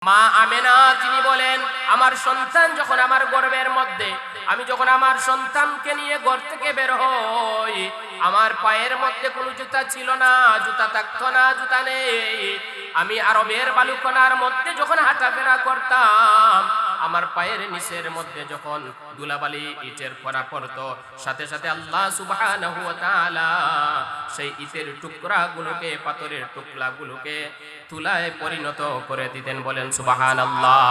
মা আমেনা তিনি বলেন, আমার সন্তান যখন আমার গর্ভের মধ্যে, আমি যখন আমার সন্তানকে নিয়ে ঘর থেকে বের হই, আমার পায়ের মধ্যে কোনো জুতা ছিল না, জুতা থাকতো না, জুতা নেই। আমি আরবের বালুকণার মধ্যে যখন হাঁটাফেরা করতাম, আমার পায়ের নিচের মধ্যে যখন ধুলাবালি ইটের পড়া পড়তো, সাথে সাথে আল্লাহ সুবহানাহু ওয়া তাআলা সেই ইটের টুকরাগুলোকে, পাথরের টুকরাগুলোকে তুলায় পরিণত করে দিতেন। বলেন সুবহানাল্লাহ।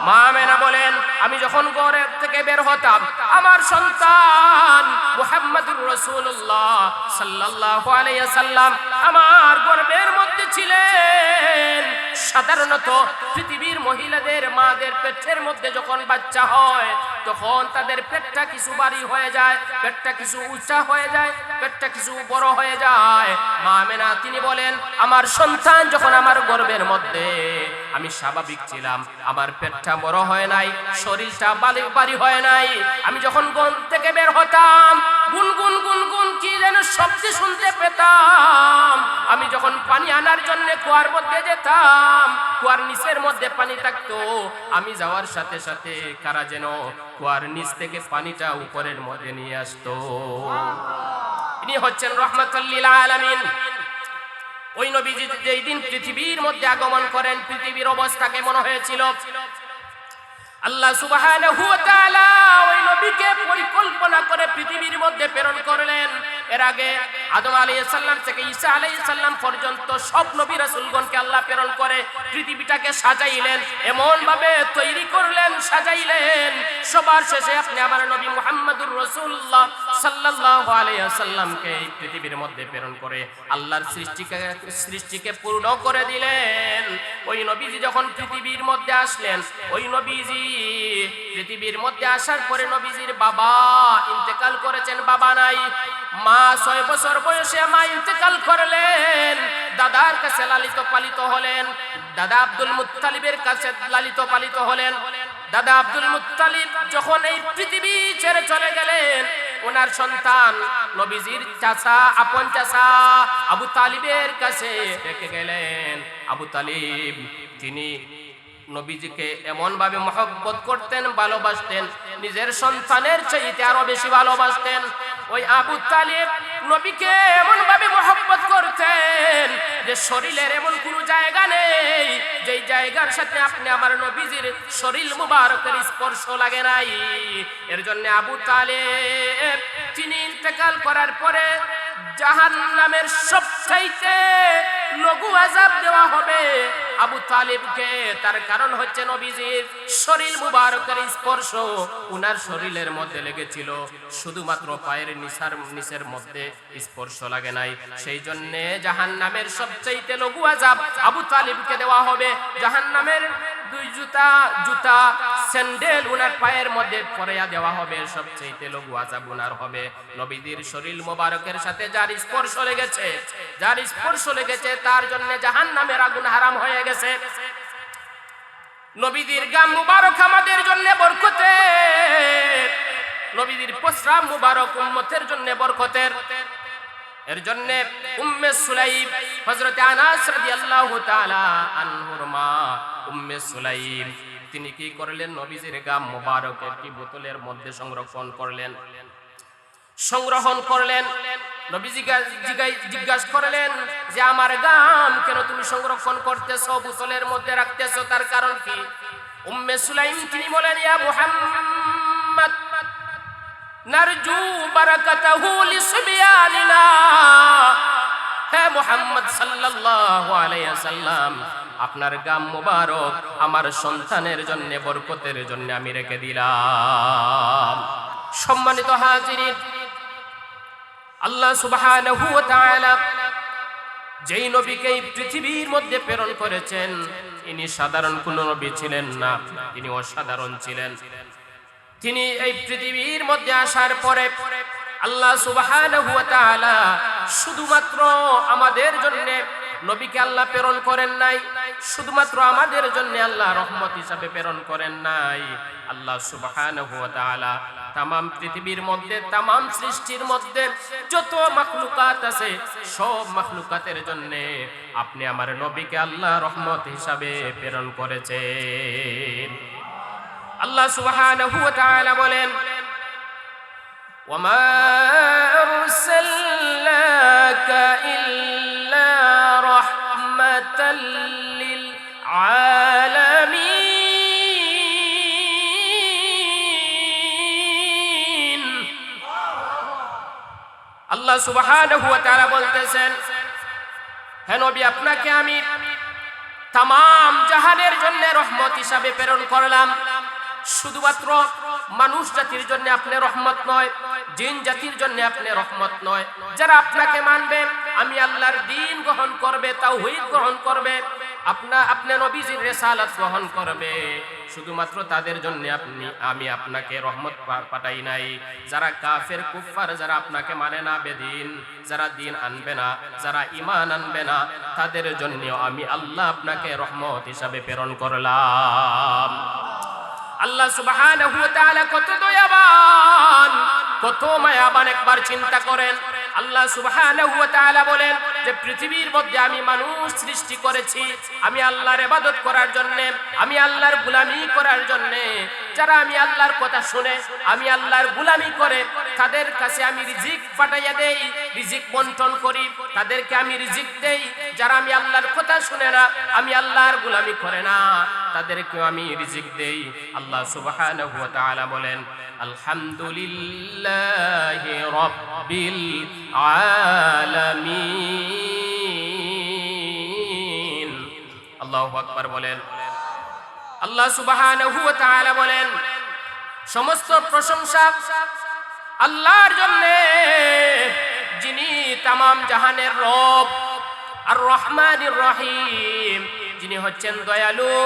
মা আমেনা বলেন, আমি যখন ঘরের থেকে বের হতাম, আমার সন্তান মুহাম্মদুর রাসূলুল্লাহ সাল্লাল্লাহু আলাইহি ওয়াসাল্লাম আমার গর্ভের মধ্যে ছিলেন। সাধারণত পৃথিবীর মহিলাদের মাদের পেটের মধ্যে যখন বাচ্চা হয়, তখন তাদের পেটটা কিছু ভারী হয়ে যায়, পেটটা কিছু উঁচা হয়ে যায়, পেটটা কিছু বড় হয়ে যায়। মা আমেনা তিনি বলেন, আমার সন্তান যখন আমার গর্ভের মধ্যে, আমি স্বাভাবিক ছিলাম, আমার পেটটা বড় হয় নাই, শরীরটা ভারী হয় নাই। আমি যখন ঘর থেকে বের হতাম, গুনগুন গুনগুন কি যেন শব্দ শুনতে পেতাম। আমি যখন পানি আনার জন্য কুয়ার মধ্যে যেতাম, কুয়ার নিচের মধ্যে পানি থাকতো, আমি যাওয়ার সাথে সাথে কারা যেন কুয়ার নিচ থেকে পানিটা উপরের মধ্যে নিয়ে আসতো। ইনি হচ্ছেন রাহমাতুল লিল আলামিন। ওই নবীজি যেই দিন পৃথিবীর মধ্যে আগমন করেন, পৃথিবীর অবস্থা কেমন হয়েছিল? আল্লাহ সুবহানাহু ওয়া তাআলা ওই নবীকে পরিকল্পনা করে পৃথিবীর মধ্যে প্রেরণ করলেন। এর আগে আদম আলাইহিস সালাম থেকে ঈসা আলাইহিস সালাম পর্যন্ত সব নবী রাসূলগণকে আল্লাহ প্রেরণ করে পৃথিবীটাকে সাজাইলেন, এমন ভাবে তৈরি করলেন, সাজাইলেন। সবার শেষে আপনি আমার নবী মুহাম্মদুর রাসূলুল্লাহ সাল্লাল্লাহু আলাইহি ওয়াসাল্লামকে এই পৃথিবীর মধ্যে প্রেরণ করে আল্লাহর সৃষ্টিকে পূর্ণ করে দিলেন। ওই নবীজি যখন পৃথিবীর মধ্যে আসলেন, ওই নবীজি পৃথিবীর মধ্যে আসার পরে নবীজির বাবা ইন্তেকাল করেছেন, বাবা নাই। মা 6 বছর বয়সে মা ইন্তেকাল করলেন। দাদার কাছে লালিত পালিত হলেন, দাদা আব্দুল মুত্তালিবের কাছে লালিত পালিত হলেন। দাদা আব্দুল মুত্তালিব যখন এই পৃথিবী ছেড়ে চলে গেলেন, ওনার সন্তান নবীজির চাচা, আপন চাচা আবু তালিবের কাছে রেখে গেলেন। আবু তালিব তিনি নবীজিকে এমন ভাবে মহব্বত করতেন, ভালোবাসতেন, নিজের সন্তানের চাইতে আরো বেশি ভালোবাসতেন। ওই আবু তালিব নবীকে এমন ভাবে মহব্বত করতেন যে শরীরের এমন কোনো জায়গা নেই যেই জায়গার সাথে আপনি আমার নবীজির শরীর মুবারকের স্পর্শ লাগে নাই। এর জন্য আবু তালিব তিনি ইন্তেকাল করার পরে জাহান্নামের সবচাইতে লঘু আযাব দেওয়া হবে আবু তালিবকে। তার কারণ হচ্ছে নবীজির শরীর মুবারকের স্পর্শ উনার শরীরের মধ্যে লেগেছিল, শুধুমাত্র পায়ের নিচের মধ্যে স্পর্শ লাগে নাই। সেই জন্য জাহান্নামের সবচাইতে লঘু আযাব আবু তালিবকে দেওয়া হবে। জাহান্নামের 2 জুতা স্যান্ডেল উনার পায়ের মধ্যে পরাইয়া দেওয়া হবে, সবচাইতে লঘু আযাব উনার হবে। নবীজির শরীর মোবারকের সাথে যার স্পর্শ লেগেছে তার জন্য জাহান্নামের আগুন হারাম হয়ে গেছে। নবীজির গাম মুবারক আমাদের জন্য বরকতের, নবীজির প্রস্রাব মুবারক উম্মতের জন্য বরকতের। এর জন্য উম্মে সুলাইম, হযরত আনাস রাদিয়াল্লাহু তাআলা আনহুর মা উম্মে সুলাইম তিনি কি করলেন? নবীজির গাম মুবারক একটি বোতলের মধ্যে সংরক্ষণ করলেন। নবীজি জিজ্ঞাসা করলেন যে আমার গাম কেন তুমি সংরক্ষণ করতেছো, বোতলের মধ্যে রাখতেছো, তার কারণ কি? উম্মে সুলাইম তিনি বলেন, ইয়া মুহাম্মদ নারজু বারাকাতাহু লিসবিয়ানিনা। হে মুহাম্মদ সাল্লাল্লাহু আলাইহি ওয়াসাল্লাম, আপনার গাম মুবারক আমার সন্তানের জন্য, বরকতের জন্য আমি রেখে দিলাম। সম্মানিত হাজিরিন, আল্লাহ সুবহানাহু ওয়া তাআলা যেই নবীকে এই পৃথিবীর মধ্যে প্রেরণ করেছেন, ইনি সাধারণ কোনো নবী ছিলেন না, তিনি অসাধারণ ছিলেন। তিনি এই পৃথিবীর মধ্যে আসার পরে আল্লাহ সুবহানাহু ওয়া তাআলা শুধুমাত্র আমাদের জন্য নবীকে আল্লাহ প্রেরণ করেন নাই, শুধুমাত্র আমাদের জন্য আল্লাহ রহমত হিসাবে প্রেরণ করেন নাই। আল্লাহ সুবহানাহু ওয়া তাআলা তামাম পৃথিবীর মধ্যে তামাম সৃষ্টির মধ্যে যত মাখলুকাত আছে সব মাখলুকাতের জন্য আপনি আমার নবীকে আল্লাহ রহমত হিসাবে প্রেরণ করেছেন। আল্লাহ সুবহানাহু ওয়া তাআলা বলেন, ওয়ামা আরসালনাকা ইল্লা রাহমাতাল লিল আলামিন। আল্লাহ সুবহানাহু ওয়া তাআলা বলতেছেন, হে নবী, আপনাকে আমি তামাম জাহানের জন্য রহমত হিসাবে প্রেরণ করলাম। শুধুমাত্র মানুষ জাতির জন্য আপনি রহমত নয়, জিন জাতির জন্য আপনি রহমত নয়। যারা আপনাকে মানবে, আমি আল্লাহর দ্বীন গ্রহণ করবে, তাওহীদ গ্রহণ করবে, আপনি নবীজির রিসালাত গ্রহণ করবে, শুধুমাত্র তাদের জন্য আমি আপনাকে রহমত পাঠাই নাই। যারা কাফের কুফফার, যারা আপনাকে মানে না, বেদিন, যারা দ্বীন আনবে না, যারা ঈমান আনবে না, তাদের জন্য আমি আল্লাহ আপনাকে রহমত হিসাবে প্রেরণ করলাম। আল্লাহ সুবহানাহু ওয়া তাআলা কত দয়াবান, কত মায়াবান, একবার চিন্তা করেন। আল্লাহ সুবহানাহু ওয়া তাআলা বলেন যে পৃথিবীর মধ্যে আমি মানুষ সৃষ্টি করেছি আমি আল্লাহর ইবাদত করার জন্য, আমি আল্লাহর গোলামি করার জন্য। যারা আমি আল্লাহর কথা শুনে, আমি আল্লাহর গোলামি করে, তাদের কাছে আমি রিজিক পাঠাইয়া দেই, রিজিক বন্টন করি, তাদেরকে আমি রিজিক দেই। যারা আমি আল্লাহর কথা শুনে না, আমি আল্লাহর গোলামি করে না, তাদেরকেও আমি রিজিক দেই। আল্লাহ সুবহানাহু ওয়া তাআলা বলেন, আলহামদুলিল্লাহি রাব্বিল আলামিন। আল্লাহু আকবার বলেন। আল্লাহ সুবহানাহু ওয়া তাআলা বলেন, সমস্ত প্রশংসা আল্লাহর জন্য, যিনি তামাম জাহানের রব, আর রহমানির রহিম, যিনি হচ্ছেন দয়ালু,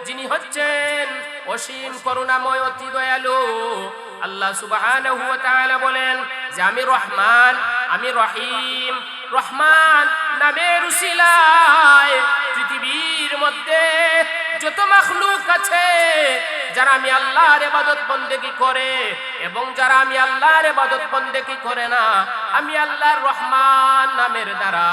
যিনি হচ্ছেন অসীম করুণাময়, অতি দয়ালু। আল্লাহ সুবহানাহু ওয়া তাআলা বলেন যে আমি রহমান, আমি রহিম। রহমান নামের উসিলায় পৃথিবীর মধ্যে যত মাখলুক আছে, যারা আমি আল্লাহর ইবাদত বন্দেগী করে এবং যারা আমি আল্লাহর ইবাদত বন্দেগী করে না, আমি আল্লাহর রহমান নামের দ্বারা,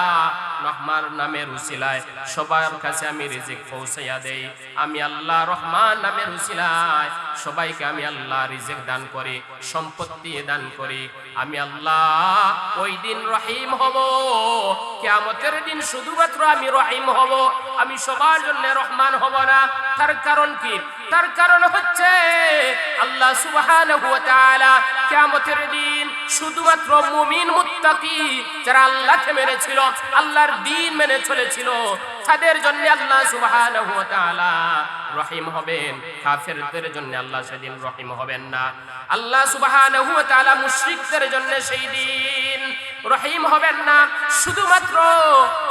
রহমান নামের উসিলায় সবার কাছে আমি রিজিক পৌঁছাইয়া দেই। আমি আল্লাহ রহমান নামের উসিলায় সবাইকে আমি আল্লাহ রিজিক দান করি, সম্পত্তি দান করি। আমি আল্লাহ ওই দিন রহিম হব, কিয়ামতের দিন শুধুমাত্র আমি রহিম হব, আমি সবার জন্য রহমান হব না। তার কারণ কি? তার কারণ হচ্ছে আল্লাহ সুবহানাহু ওয়া তাআলা কিয়ামতের দিন শুধুমাত্র মুমিন মুত্তাকি, যারা আল্লাহকে মেনেছিল, আল্লাহর দ্বীন মেনে চলেছিল, তাদের জন্য আল্লাহ সুবহানাহু ওয়া তাআলা রহিম হবেন। কাফেরদের জন্য আল্লাহ সেদিন রহিম হবেন না। আল্লাহ সুবহানাহু ওয়া তাআলা মুশরিকদের জন্য সেই দিন রহিম হবেন না, শুধুমাত্র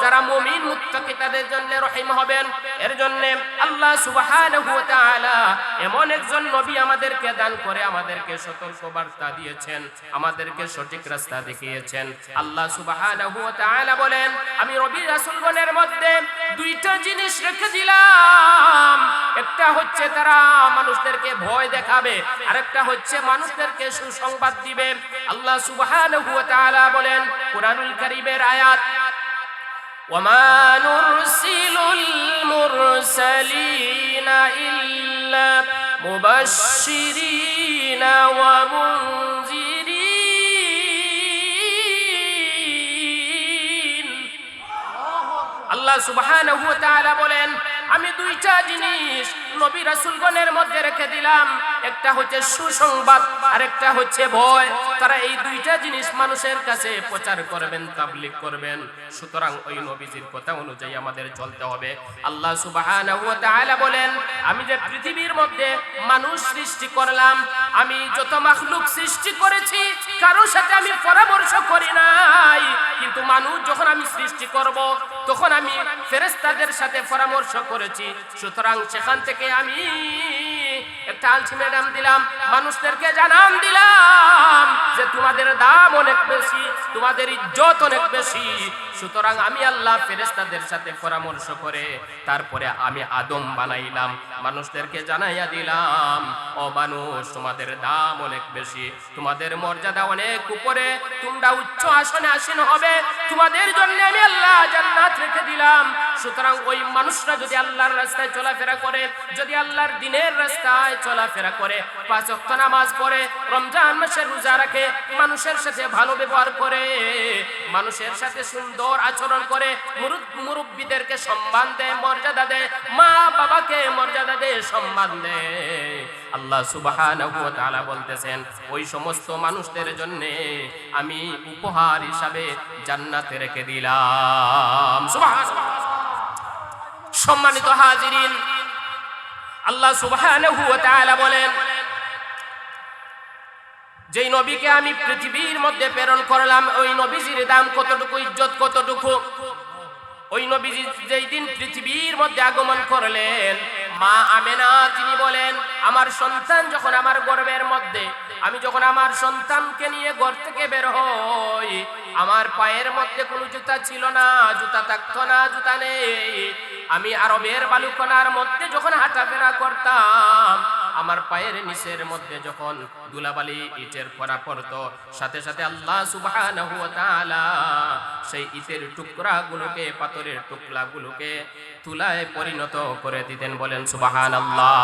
যারা মুমিন মুত্তাকি তাদের জন্য রহিম হবেন। এর জন্য আল্লাহ সুবহানাহু ওয়া তাআলা এমন একজন নবী আমাদেরকে দান করে আমাদেরকে সতর্ক বার্তা দিয়েছেন, আমাদেরকে সঠিক রাস্তা দেখিয়েছেন। আল্লাহ সুবহানাহু ওয়া তাআলা বলেন, আমি নবী রাসূলগণের মধ্যে দুইটা জিনিস রেখে দিলাম। একটা হচ্ছে তারা মানুষদেরকে ভয় দেখাবে, আরেকটা হচ্ছে মানুষদেরকে সুসংবাদ দিবে। আল্লাহ সুবহানাহু ওয়া তাআলা বলেন কুরআনুল কারীমের আয়াত, ওয়ামা নুরসিলুল মুরসালিনা ইল্লা মুবাশশিরিনা ওয়া মুনজিরিন। আল্লাহ সুবহানাহু ওয়া তাআলা বলেন, আমি দুইটা জিনিস নবী রাসূলগণের মধ্যে রেখে দিলাম, একটা হচ্ছে সুসংবাদ আর একটা হচ্ছে ভয়। তারা এই দুইটা জিনিস মানুষের কাছে প্রচার করবেন, তাবলীগ করবেন। সুতরাং ওই নবীজির কথা অনুযায়ী আমাদের চলতে হবে। আল্লাহ সুবহানাহু ওয়া তাআলা বলেন, আমি যে পৃথিবীর মধ্যে মানুষ সৃষ্টি করলাম, আমি যত মাখলুক সৃষ্টি করেছি কারোর সাথে আমি পরামর্শ করি নাই, কিন্তু মানুষ যখন আমি সৃষ্টি করব তখন আমি ফেরেশতাদের সাথে পরামর্শ করেছি। সুতরাং সেখান থেকে আমি একটা আলটিমেটাম দিলাম, মানুষদেরকে জানান দিলাম যে তোমাদের দাম অনেক বেশি, তোমাদের ইজ্জত অনেক বেশি। সুতরাং আমি আল্লাহ ফেরেশতাদের সাথে পরামর্শ করে তারপরে আমি আদম বানাইলাম, মানুষদেরকে জানাইয়া দিলাম, ও মানুষ, তোমাদের দাম অনেক বেশি, তোমাদের মর্যাদা অনেক উপরে, তোমরা উচ্চ আসনে আসীন হবে, তোমাদের জন্য আমি আল্লাহ জান্নাত রেখে দিলাম। সুতরাং ওই মানুষরা যদি আল্লাহর রাস্তায় চলাফেরা করে, যদি আল্লাহর দ্বীনের রাস্তায় চলাফেরা করে, 5 ওয়াক্ত নামাজ পড়ে, রমজান মাসে রোজা রাখে, মানুষের সাথে ভালো ব্যবহার করে, মানুষের সাথে সুন্দর আচরণ করে, মুরব্বীদেরকে সম্মান দেয়, মর্যাদা দেয়, মা বাবাকে মর্যাদা দেয়, সম্মান দেয়, আল্লাহ সুবহানাহু ওয়া তাআলা বলতেছেন ওই সমস্ত মানুষদের জন্য আমি উপহার হিসাবে জান্নাতে রেখে দিলাম। সুবহানাল্লাহ। সম্মানিত হাজিরিন, আল্লাহ সুবহানাহু ওয়া তাআলা বলেন, যেই নবীকে আমি পৃথিবীর মধ্যে প্রেরণ করলাম, ওই নবীজির দাম কতটুকু, ইজ্জত কতটুকু। ওই নবীজি যেই দিন পৃথিবীর মধ্যে আগমন করলেন, মা আমেনা তিনি বলেন, আমার সন্তান যখন আমার গর্ভের মধ্যে, আমি যখন আমার সন্তানকে নিয়ে ঘর থেকে বের হই, আমার পায়ের মধ্যে কোনো জুতা ছিল না, জুতা থাকতো না, জুতা নেই। আমি আরবের বালুকণার মধ্যে যখন হাঁটাফেরা করতাম, আমার পায়ের নিচের মধ্যে যখন ধুলাবালি ইটের কণা পড়তো, সাথে সাথে আল্লাহ সুবহানাহু ওয়া তাআলা সেই ইটের টুকরাগুলোকে, পাথরের টুকরাগুলোকে তুলায় পরিণত করে দিতেন। বলেন সুবহানাল্লাহ।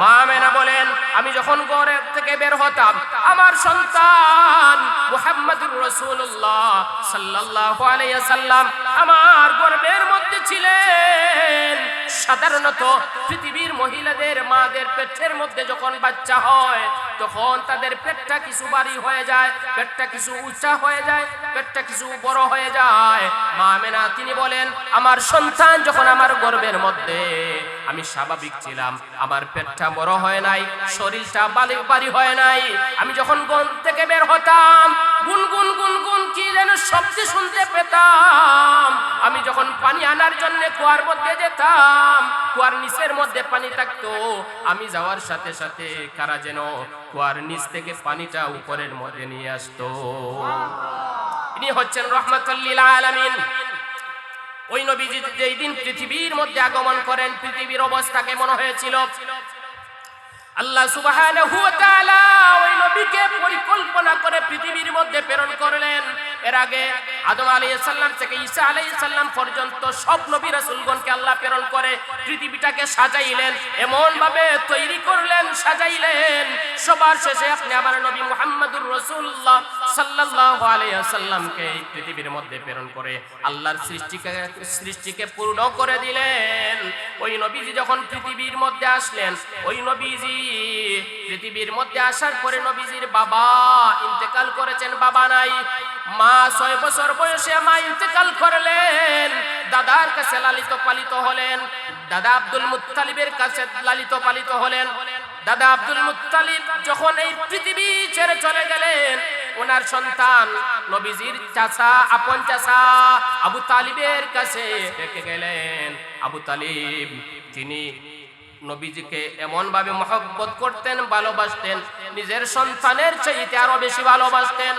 মা আমেনা বলেন, আমি যখন ঘর থেকে বের হতাম, আমার সন্তান মুহাম্মদুর রাসূলুল্লাহ সাল্লাল্লাহু আলাইহি ওয়াসাল্লাম আমার গর্ভের মধ্যে ছিলেন। সাধারণত পৃথিবীর মহিলাদের, মাদের পেটের মধ্যে যখন বাচ্চা হয়, তখন তাদের পেটটা কিছু ভারী হয়ে যায়, পেটটা কিছু উঁচা হয়ে যায়, পেটটা কিছু বড় হয়ে যায়। মা আমেনা তিনি বলেন, আমার সন্তান যখন আমার গর্ভের মধ্যে, আমি স্বাভাবিক ছিলাম, আমার পেটটা বড় হয় নাই, শরীরটা ভারী হয় নাই। আমি যখন ঘর থেকে বের হতাম, গুনগুন গুনগুন কি যেন শব্দ শুনতে পেতাম। আমি যখন পানি আনার জন্য কুয়ার মধ্যে যেতাম, কুয়ার নিচের মধ্যে পানি থাকতো, আমি যাওয়ার সাথে সাথে কারা যেন কুয়ার নিচ থেকে পানিটা উপরের মধ্যে নিয়ে আসতো। ইনি হচ্ছেন রাহমাতুল লিল আলামিন। ওই নবীজি যেই দিন পৃথিবীর মধ্যে আগমন করেন, পৃথিবীর অবস্থা কেমন হয়েছিল? আল্লাহ সুবহানাহু ওয়া তাআলা ওই নবীকে পরিকল্পনা করে পৃথিবীর মধ্যে প্রেরণ করলেন। এর আগে আদম আলাইহিস সালাম থেকে ঈসা আলাইহিস সালাম পর্যন্ত সব নবী রাসূলগণকে আল্লাহ প্রেরণ করে পৃথিবীটাকে সাজাইলেন, এমন ভাবে তৈরি করলেন, সাজাইলেন। সবার শেষে আপনি আমার নবী মুহাম্মদুর রাসূলুল্লাহ সাল্লাল্লাহু আলাইহি ওয়াসাল্লামকে এই পৃথিবীর মধ্যে প্রেরণ করে আল্লাহর সৃষ্টিকে পূর্ণ করে দিলেন। ওই নবীজি যখন পৃথিবীর মধ্যে আসলেন, ওই নবীজি পৃথিবীর মধ্যে আসার পরে নবীজির বাবা ইন্তেকাল করেছেন, বাবা নাই। মা 6 বছর বয়সে মা ইন্তেকাল করলেন। দাদার কাছে লালিত পালিত হলেন, দাদা আব্দুল মুত্তালিবের কাছে লালিত পালিত হলেন। দাদা আব্দুল মুত্তালিব যখন এই পৃথিবী ছেড়ে চলে গেলেন, ওনার সন্তান নবীজির চাচা, আপন চাচা আবু তালিবের কাছে রেখে গেলেন। আবু তালিব তিনি নবীজিকে এমন ভাবে মহব্বত করতেন, ভালোবাসতেন, নিজের সন্তানের চাইতে আরো বেশি ভালোবাসতেন।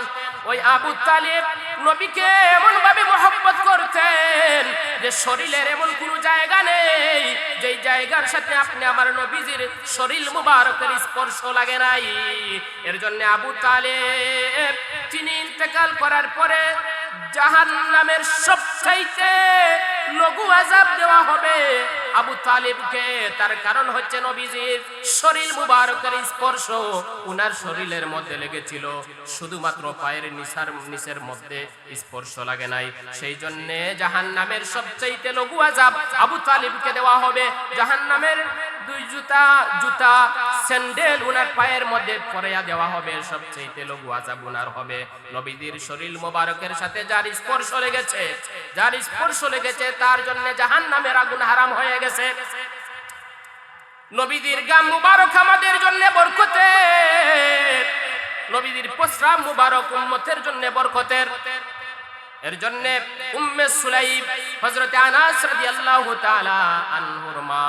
ওই আবু তালিব নবীকে এমন ভাবে মহব্বত করতেন যে শরীরের এমন কোনো জায়গা নেই যেই জায়গার সাথে আপনি আমার নবীজির শরীর মুবারকের স্পর্শ লাগে নাই। এর জন্য আবু তালিব তিনি ইন্তেকাল করার পরে জাহান্নামের সবচাইতে লঘু আযাব দেওয়া হবে আবু তালিবকে। তার কারণ হচ্ছে নবীজির শরীর মুবারকের স্পর্শ উনার শরীরের মধ্যে লেগেছিল, শুধুমাত্র পায়ের নিচের মধ্যে স্পর্শ লাগে নাই। সেই জন্য জাহান্নামের সবচাইতে লঘু আযাব আবু তালিবকে দেওয়া হবে। জাহান্নামের 2 জুতা স্যান্ডেল উনার পায়ের মধ্যে পরাইয়া দেওয়া হবে, সবচাইতে লঘু আযাব উনার হবে। নবীজির শরীর মুবারকের সাথে যার স্পর্শ লেগেছে তার জন্য জাহান্নামের আগুন হারাম হয়ে গেছে। নবীজির গাম মুবারক আমাদের জন্য বরকতের, নবীজির প্রস্রাব মুবারক উম্মতের জন্য বরকতের। এর জন্য উম্মে সুলাইম, হযরত আনাস রাদিয়াল্লাহু তাআলা আনহুর মা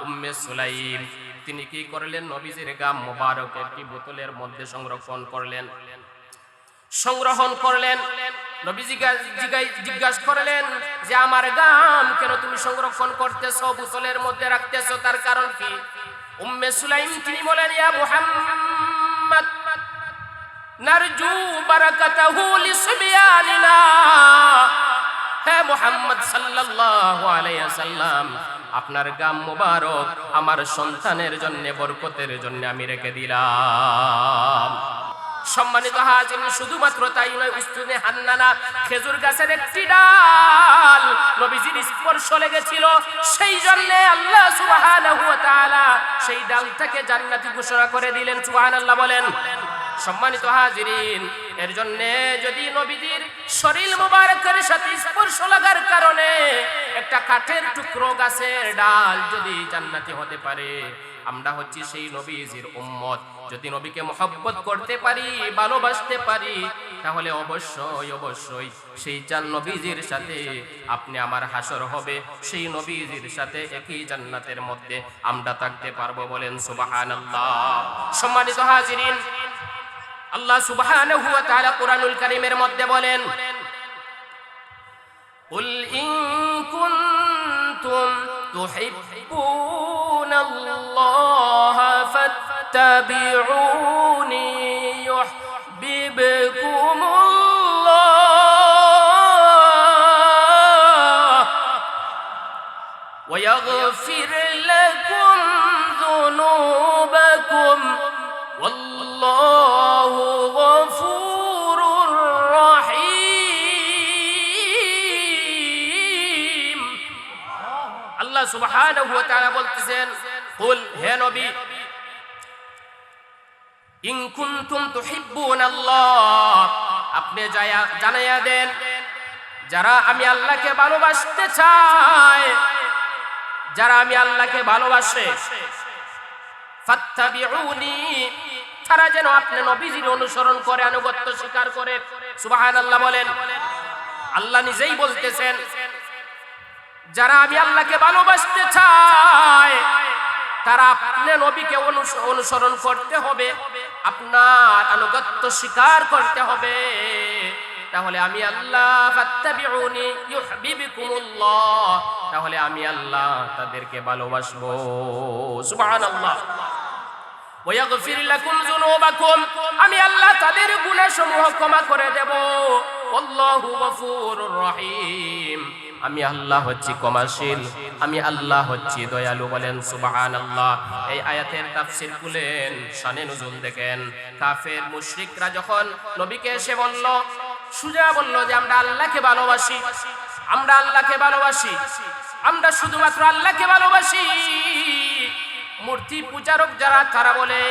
উম্মে সুলাইম তিনি কি করলেন? নবীজির গাম মুবারক একটি বোতলের মধ্যে সংরক্ষণ করলেন। নবীজি জিজ্ঞাসা করলেন যে আমার গাম কেন তুমি সংরক্ষণ করতেছো, বোতলের মধ্যে রাখতেছো, তার কারণ কি? উম্মে সুলাইম তিনি বলেন, ইয়া মুহাম্মদ নারজু বারাকাতাহু লিসবিয়ানিনা, হে মুহাম্মদ সাল্লাল্লাহু আলাইহি ওয়াসাল্লাম, আপনার গাম মুবারক আমার সন্তানের জন্য, বরকতের জন্য আমি রেখে দিলাম। সম্মানিত হাজির, শুধুমাত্র তাই নয়, উস্তুনে হান্নানা খেজুর গাছের একটি ডাল নবীজির স্পর্শ লেগেছিল, সেই জন্য আল্লাহ সুবহানাহু ওয়া তাআলা সেই ডালটাকে জান্নাতি ঘোষণা করে দিলেন। সুবহানাল্লাহ বলেন। সম্মানিত হাজিরিন, এর জন্য যদি নবীজির শরীর মুবারকের সাথে স্পর্শ লাগার কারণে একটা কাঠের টুকরো গাছের ডাল যদি জান্নাতি হতে পারে, আমরা হচ্ছি সেই নবীজির উম্মত। যদি নবীকে মহব্বত করতে পারি, ভালোবাসতে পারি, তাহলে অবশ্যই অবশ্যই সেই নবীজির সাথে আপনি আমার হাসর হবে, সেই নবীজির সাথে একই জান্নাতের মধ্যে আমরা থাকতে পারবো। বলেন সুবহানাল্লাহ। সম্মানিত হাজিরিন, আল্লাহ সুবহানাহু ওয়া তাআলা কুরআনুল কারীমের মধ্যে বলেন, কুল ইন কুনতুম তুহিব্বুনাল্লাহ ফাত্তাবিউনি ইউহিব্বুকুমুল্লাহ ওয়া ইয়াগফির লাকুম যুনুবাকুম ওয়াল্লাহু গফুরুর রহিম। আল্লাহ সুবহানাহু ওয়া তাআলা বলতেছেন, কুল, হে নবী, ইন কুনতুম তুহিব্বুনাল্লাহ, আপনি জানাইয়া দেন, যারা আমি আল্লাহকে ভালোবাসতে চায়, যারা আমি আল্লাহকে ভালোবাসে, ফাত্তাবিউনি, তারা যেন আপনি নবীজির অনুসরণ করে, আনুগত্য স্বীকার করে। সুবহানাল্লাহ বলেন। আল্লাহ নিজেই বলতেছেন, যারা আমি আল্লাহকে ভালোবাসতে চায় তারা আপনি নবীকে অনুসরণ করতে হবে, আপনার আনুগত্য স্বীকার করতে হবে, তাহলে আমি আল্লাহ, ফাত্তাবিউনি ইউহিব্বুকুমুল্লাহ, তাহলে আমি আল্লাহ তাদেরকে ভালোবাসবো। সুবহানাল্লাহ। ওয়া ইয়াগফির লাকুম যুনুবাকুম, আমি আল্লাহ তাদের গুনাহসমূহ ক্ষমা করে দেব। আল্লাহু গফুরুর রহিম, আমি আল্লাহ হচ্ছি ক্ষমাশীল, আমি আল্লাহ হচ্ছি দয়ালু। বলেন সুবহানাল্লাহ। এই আয়াতের তাফসীর খুলেন, শানে নুজুল দেখেন। কাফের মুশরিকরা যখন নবীকে এসে বলল, সুজা বলল যে আমরা আল্লাহকে ভালোবাসি, আমরা আল্লাহকে ভালোবাসি, আমরা শুধুমাত্র আল্লাহকে ভালোবাসি। মূর্তি পূজারক যারা, তারা বলে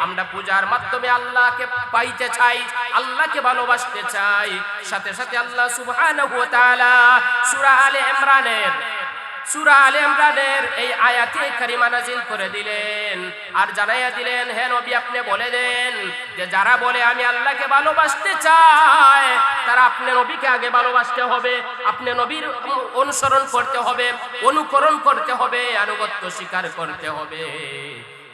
আমরা পূজার মাধ্যমে আল্লাহকে পাইতে চাই, আল্লাহকে ভালোবাসতে চাই। সাথে সাথে আল্লাহ সুবহানাহু ওয়া তাআলা সূরা আলে ইমরানের এই আয়াতে কারিমা নাযিল করে দিলেন আর জানাইয়া দিলেন, হে নবী, আপনি বলে দেন যে যারা বলে আমি আল্লাহকে ভালোবাসতে চাই, তারা আপনি নবীকে আগে ভালোবাসতে হবে, আপনি নবীর অনুসরণ করতে হবে, অনুকরণ করতে হবে, আনুগত্য স্বীকার করতে হবে।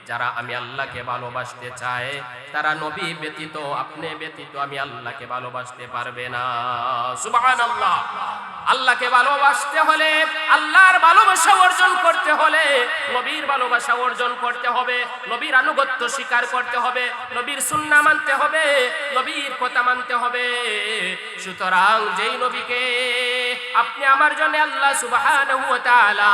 যারা আমি আল্লাহকে ভালোবাসতে চায় তারা নবী ব্যতীত, আপনি ব্যতীত আমি আল্লাহকে ভালোবাসতে পারবে না। সুবহানাল্লাহ। আল্লাহকে ভালোবাসতে হলে, আল্লাহর ভালোবাসা অর্জন করতে হলে নবীর ভালোবাসা অর্জন করতে হবে, নবীর আনুগত্য স্বীকার করতে হবে, নবীর সুন্নাহ মানতে হবে, নবীর কথা মানতে হবে। সুতরাং যেই নবীকে আপনি আমার জন্য আল্লাহ সুবহানাহু ওয়া তাআলা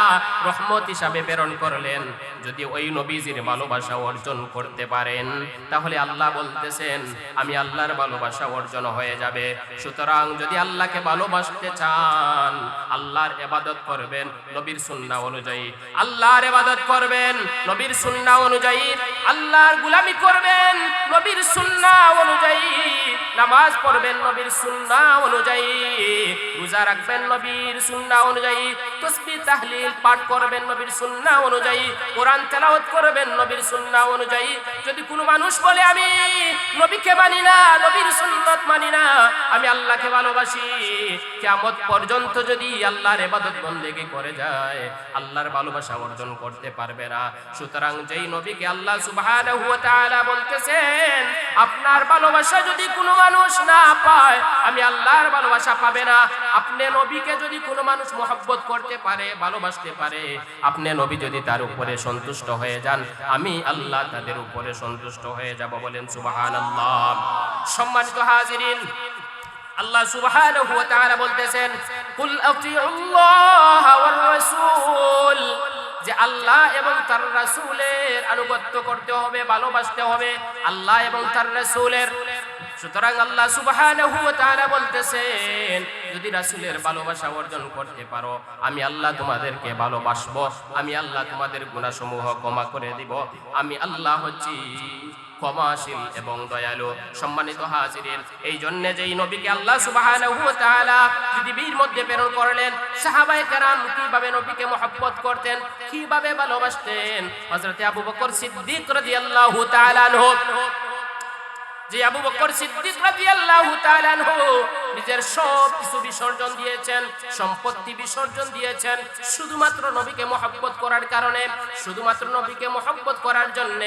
রহমত হিসাবে প্রেরণ করলেন, যদি ওই নবীজির ভালোবাসা অর্জন করতে পারেন, তাহলে আল্লাহ বলতেছেন আমি আল্লাহর ভালোবাসা অর্জন হয়ে যাবে। সুতরাং যদি আল্লাহকে ভালোবাসতে চান, আল্লাহর ইবাদত করবেন নবীর সুন্নাহ অনুযায়ী, আল্লাহর ইবাদত করবেন নবীর সুন্নাহ অনুযায়ী, আল্লাহর গোলামি করবেন নবীর সুন্নাহ অনুযায়ী, নামাজ পড়বেন নবীর সুন্নাহ অনুযায়ী, রোজা রাখবেন নবীর সুন্নাহ অনুযায়ী, তাসবিহ তাহলিল পাঠ করবেন নবীর সুন্নাহ অনুযায়ী, কোরআন কোরআন তেলাওয়াত করবেন নবীর সুন্নাহ অনুযায়ী। যদি কোনো মানুষ বলে আমি নবীকে মানি না, নবীর সুন্নাত মানি না, আমি আল্লাহকে ভালোবাসি, কিয়ামত পর্যন্ত যদি আল্লাহর ইবাদত বন্দেগী করে যায়, আল্লাহর ভালোবাসা অর্জন করতে পারবে না। সুতরাং যেই নবীকে আল্লাহ সুবহানাহু ওয়া তাআলা বলতেছেন আপনার ভালোবাসা যদি কোনো মানুষ না পায়, আমি আল্লাহর ভালোবাসা পাবে না। আপনি নবীকে যদি কোনো মানুষ মহব্বত করতে পারে, ভালোবাসতে পারে, আপনি নবী যদি তার উপরে সন্তুষ্ট হয়ে যান, আমি আল্লাহ তাদের উপরে সন্তুষ্ট হয়ে যাব। বলেন সুবহানাল্লাহ। সম্মানিত হাজিরিন, আল্লাহ সুবহানাহু ওয়া তাআলা বলতেছেন কুল আতিউল্লাহ ওয়ার রাসূল, যে আল্লাহ এবং তার রাসূলের আনুগত্য করতে হবে, ভালোবাসতে হবে আল্লাহ এবং তার রাসূলের। সুতরাং আল্লাহ সুবহানাহু ওয়া তাআলা বলতেছেন যদি রাসূলের ভালোবাসা অর্জন করতে পারো, আমি আল্লাহ তোমাদেরকে ভালোবাসবো, আমি আল্লাহ তোমাদের গুনাহসমূহ ক্ষমা করে দিব, আমি আল্লাহ হচ্ছি ক্ষমাশীল এবং দয়ালু। সম্মানিত হাজিরিন, এই জন্য যেই নবীকে আল্লাহ সুবহানাহু ওয়া তাআলা পৃথিবীর মধ্যে প্রেরণ করলেন, সাহাবায়ে কেরাম কিভাবে নবীকে মহব্বত করতেন, কিভাবে ভালোবাসতেন। হযরত আবু বকর সিদ্দিক রাদিয়াল্লাহু তাআলা আনহু, যে আবু বকর সিদ্দিক রাদিয়াল্লাহু তাআলা আনহু নিজের সব কিছু বিসর্জন দিয়েছেন, সম্পত্তি বিসর্জন দিয়েছেন শুধুমাত্র নবীকে মহব্বত করার কারণে, শুধুমাত্র নবীকে মহব্বত করার জন্য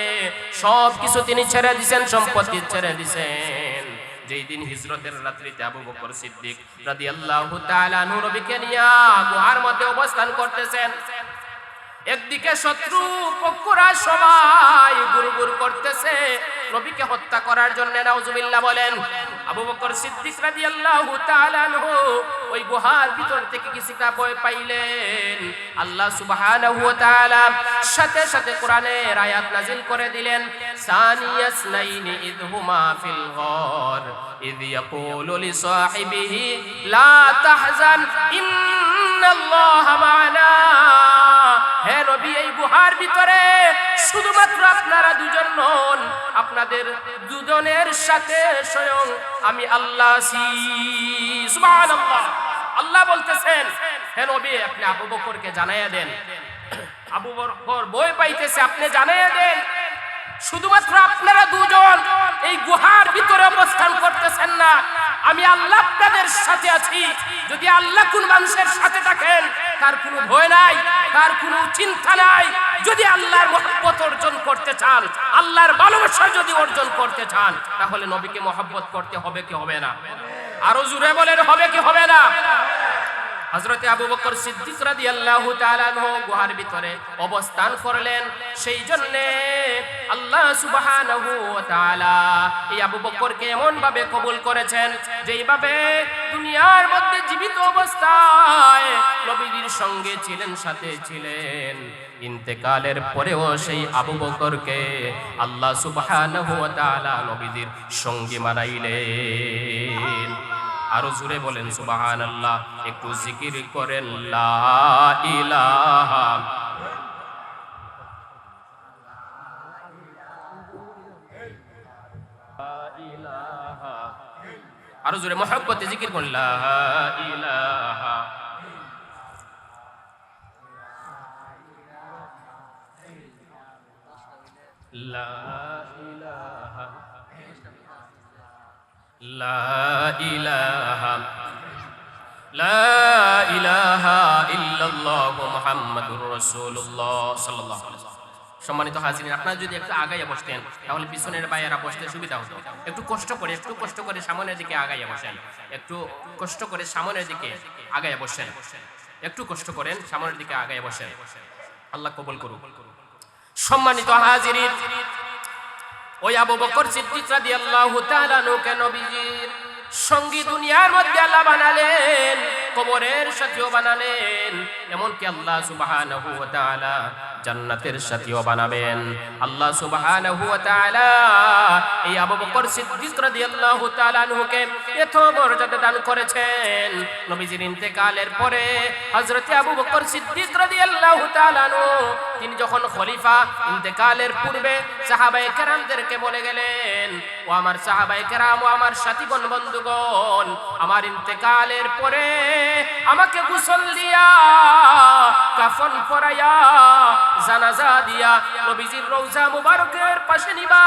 সব কিছু তিনি ছেড়ে দিয়েছেন, সম্পত্তি ছেড়ে দিয়েছেন। যেই দিন হিজরতের রাত্রিতে আবু বকর সিদ্দিক রাদিয়াল্লাহু তাআলা আনহু নবীকে নিয়ে গুহার মধ্যে অবস্থান করতেছেন, একদিকে শত্রু পক্ষরা সবাই গুরগুর করতেছে নবীকে হত্যা করার জন্য, নাউজুবিল্লাহ বলেন। আবু বকর সিদ্দিক রাদিয়াল্লাহু তাআলা আনহু ওই গুহার ভিতর থেকে কিছুটা ভয় পাইলেন। আল্লাহ সুবহানাহু ওয়া তাআলা সাথে সাথে কোরআনের আয়াত নাযিল করে দিলেন, সানিয়াসনাইনি ইযহুমা ফিল গার ইয ইয়াকুলু লিসাহিবিহি লা তাহজান ইন্নাল্লাহা মা'ানা। হে নবী, এই গুহার ভিতরে শুধুমাত্র আপনারা দুজন নন, আপনাদের দুজনের সাথে স্বয়ং আমি আল্লাহ আছি। সুবহানাল্লাহ। আল্লাহ বলতেছেন হে নবী, আপনি আবু বকরকে জানাইয়া দেন, আবু বকর ভয় পাইতেছে, আপনি জানাইয়া দেন শুধুমাত্র আপনারা দুজন এই গুহার ভিতরে অবস্থান করতেছেন না, আমি আল্লাহ আপনাদের সাথে আছি। যদি আল্লাহ কোন মানুষের সাথে থাকেন তার কোনো ভয় নাই, তার কোনো চিন্তা নাই। যদি আল্লাহর মহব্বত অর্জন করতে চান, আল্লাহর ভালোবাসা যদি অর্জন করতে চান, তাহলে নবীকে মহব্বত করতে হবে কি হবে না? আরো জোরে বলেন, হবে কি হবে না? হযরত আবু বকর সিদ্দিক রাদিয়াল্লাহু তাআলা আনহু গুহার ভিতরে অবস্থান করলেন। সেই জন্য আল্লাহ সুবহানাহু ওয়া তাআলা এই আবু বকরকে এমন ভাবে কবুল করেছেন যেইভাবে দুনিয়ার মধ্যে জীবিত অবস্থায় নবীর সঙ্গে ছিলেন, সাথে ছিলেন, ইন্তেকালের পরেও সেই আবু বকরকে আল্লাহ সুবহানাহু ওয়া তাআলা নবীর সঙ্গী বানাইলেন। আরো জোরে বলেন সুবহানাল্লাহ। একটু জিকির করেন লা ইলাহা। আরো জোরে মহব্বতে জিকির করেন লা ইলাহা। লা ইলাহা লা ইলাহা লা ইলাহা ইল্লাল্লাহু মুহাম্মাদুর রাসূলুল্লাহ সাল্লাল্লাহু আলাইহি ওয়াসাল্লাম। সম্মানিত হাজিরিন, আপনারা যদি একটু আগাইয়া বসতেন তাহলে পিছনের ভাইয়েরা বসতে সুবিধা হতো। একটু কষ্ট করে সামনের দিকে আগাইয়া বসেন, একটু কষ্ট করে সামনের দিকে আগাইয়া বসেন, একটু কষ্ট করেন সামনের দিকে আগাইয়া বসেন। আল্লাহ কবুল করুক। সম্মানিত হাজিরিন, ওই আবু বকর সিদ্দিক রাদিয়াল্লাহু তাআলা আনহুকে নবীজির সঙ্গী দুনিয়ার মধ্যে আল্লাহ বানালেন, কবরের সাথীও বানালেন, এমনকি আল্লাহ সুবহানাহু ওয়া তাআলা জান্নাতের সাথীও বানাবেন। আল্লাহ সুবহানাহু ওয়া তাআলা এই আবু বকর সিদ্দিক রাদিয়াল্লাহু তাআলা আনহুকে এত মর্যাদা দান করেছেন। নবীজির ইন্তেকালের পরে হযরত আবু বকর সিদ্দিক রাদিয়াল্লাহু তাআলা আনহু তিনি যখন খলিফা, ইন্তেকালের পূর্বে সাহাবায়ে কেরামদেরকে বলে গেলেন, ও আমার সাহাবায়ে কেরাম, ও আমার সাথীগণ, বন্ধুগণ, আমার ইন্তেকালের পরে আমাকে গোসল দিয়া কাফন পরাইয়া জানাজা দিয়া নবীজির রওজা মুবারকের পাশে নিবা,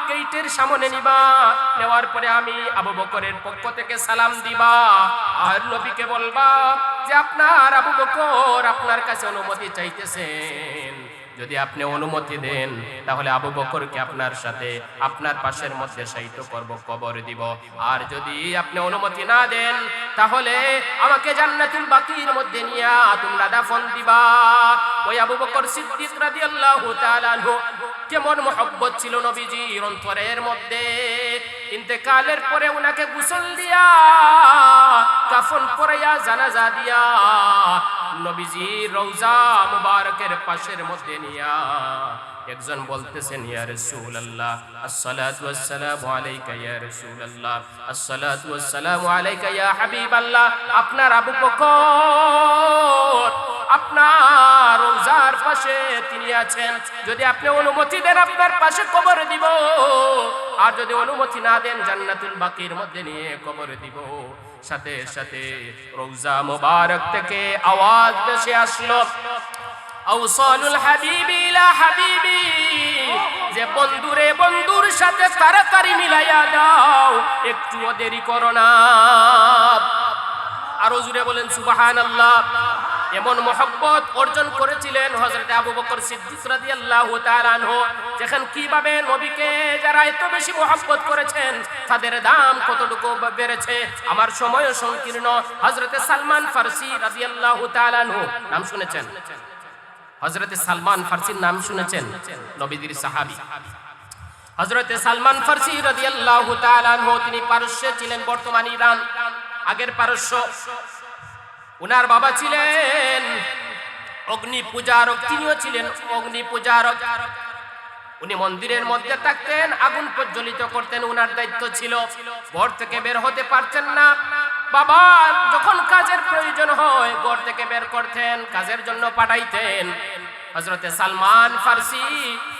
গেটের সামনে নিবা। নেওয়ার পরে আমি আবু বকরের পক্ষ থেকে সালাম দিবা আর নবীকে বলবা যে আপনার আবু বকর আপনার কাছে অনুমতি চাইতেছেন, যদি আপনি অনুমতি দেন তাহলে আবু বকরকে আপনার সাথে আপনার পাশের মধ্যে শায়িত করব, কবর দিব। আর যদি আপনি অনুমতি না দেন তাহলে আমাকে জান্নাতুল বাকির মধ্যে নিয়ে তোমরা দাফন দিবা। ওই আবু বকর সিদ্দিক রাদিয়াল্লাহু তাআলা আনহু কেমন মহব্বত ছিল নবীজির অন্তরের মধ্যে। ইন্তেকালের পরে উনাকে গোসল দিয়া কাফন পরাইয়া জানাজা দিয়া নবীজির রওজা মুবারকের পাশের মধ্যে নিয়া একজন বলতেছেন, ইয়া রাসূলুল্লাহ আসসালাতু ওয়াসসালামু আলাইকা ইয়া রাসূলুল্লাহ আসসালাতু ওয়াসসালামু আলাইকা ইয়া হাবিবাল্লাহ। আপনার আবু বকর আপনার রওজার পাশে তিনি আছেন, যদি আপনি অনুমতি দেন আপনার পাশে কবর দিব, আর যদি অনুমতি না দেন জান্নাতুল বাকির মধ্যে নিয়ে কবর দিব। সাথে সাথে রওজা মুবারক থেকে আওয়াজ ভেসে আসলো, আওসালুল হাবিবি ইলা হাবিবি, যে বন্ধুরে বন্ধুর সাথে তাড়াতাড়ি মিলাইয়া দাও, একটুও দেরি করো না। আরো জোরে বলেন সুবহানাল্লাহ। এমন মহব্বত অর্জন করেছিলেন হযরত আবু বকর সিদ্দিক রাদিয়াল্লাহু তাআলা আনহু, যেখানে কিভাবে নবীকে যারা এত বেশি মহব্বত করেছেন তাদের দাম কতটুকু বেড়েছে। আমার সময় সংকীর্ণ। হযরত সালমান ফারসি রাদিয়াল্লাহু তাআলা আনহু নাম শুনেছেন? হযরত সালমান ফারসির নাম শুনেছেন? নবীদের সাহাবী হযরত সালমান ফারসি রাদিয়াল্লাহু তাআলা আনহু, তিনি পারস্যে ছিলেন, বর্তমান ইরান, আগের পারস্য। উনার বাবা ছিলেন অগ্নি পূজারক, তিনিও ছিলেন অগ্নি পূজারক। উনি মন্দিরের মধ্যে থাকতেন, আগুন প্রজ্বলিত করতেন, উনার দায়িত্ব ছিল। ঘর থেকে বের হতে পারতেন না। বাবা যখন কাজের প্রয়োজন হয় ঘর থেকে বের করতেন, কাজের জন্য পাঠাইতেন। হযরতে সালমান ফারসি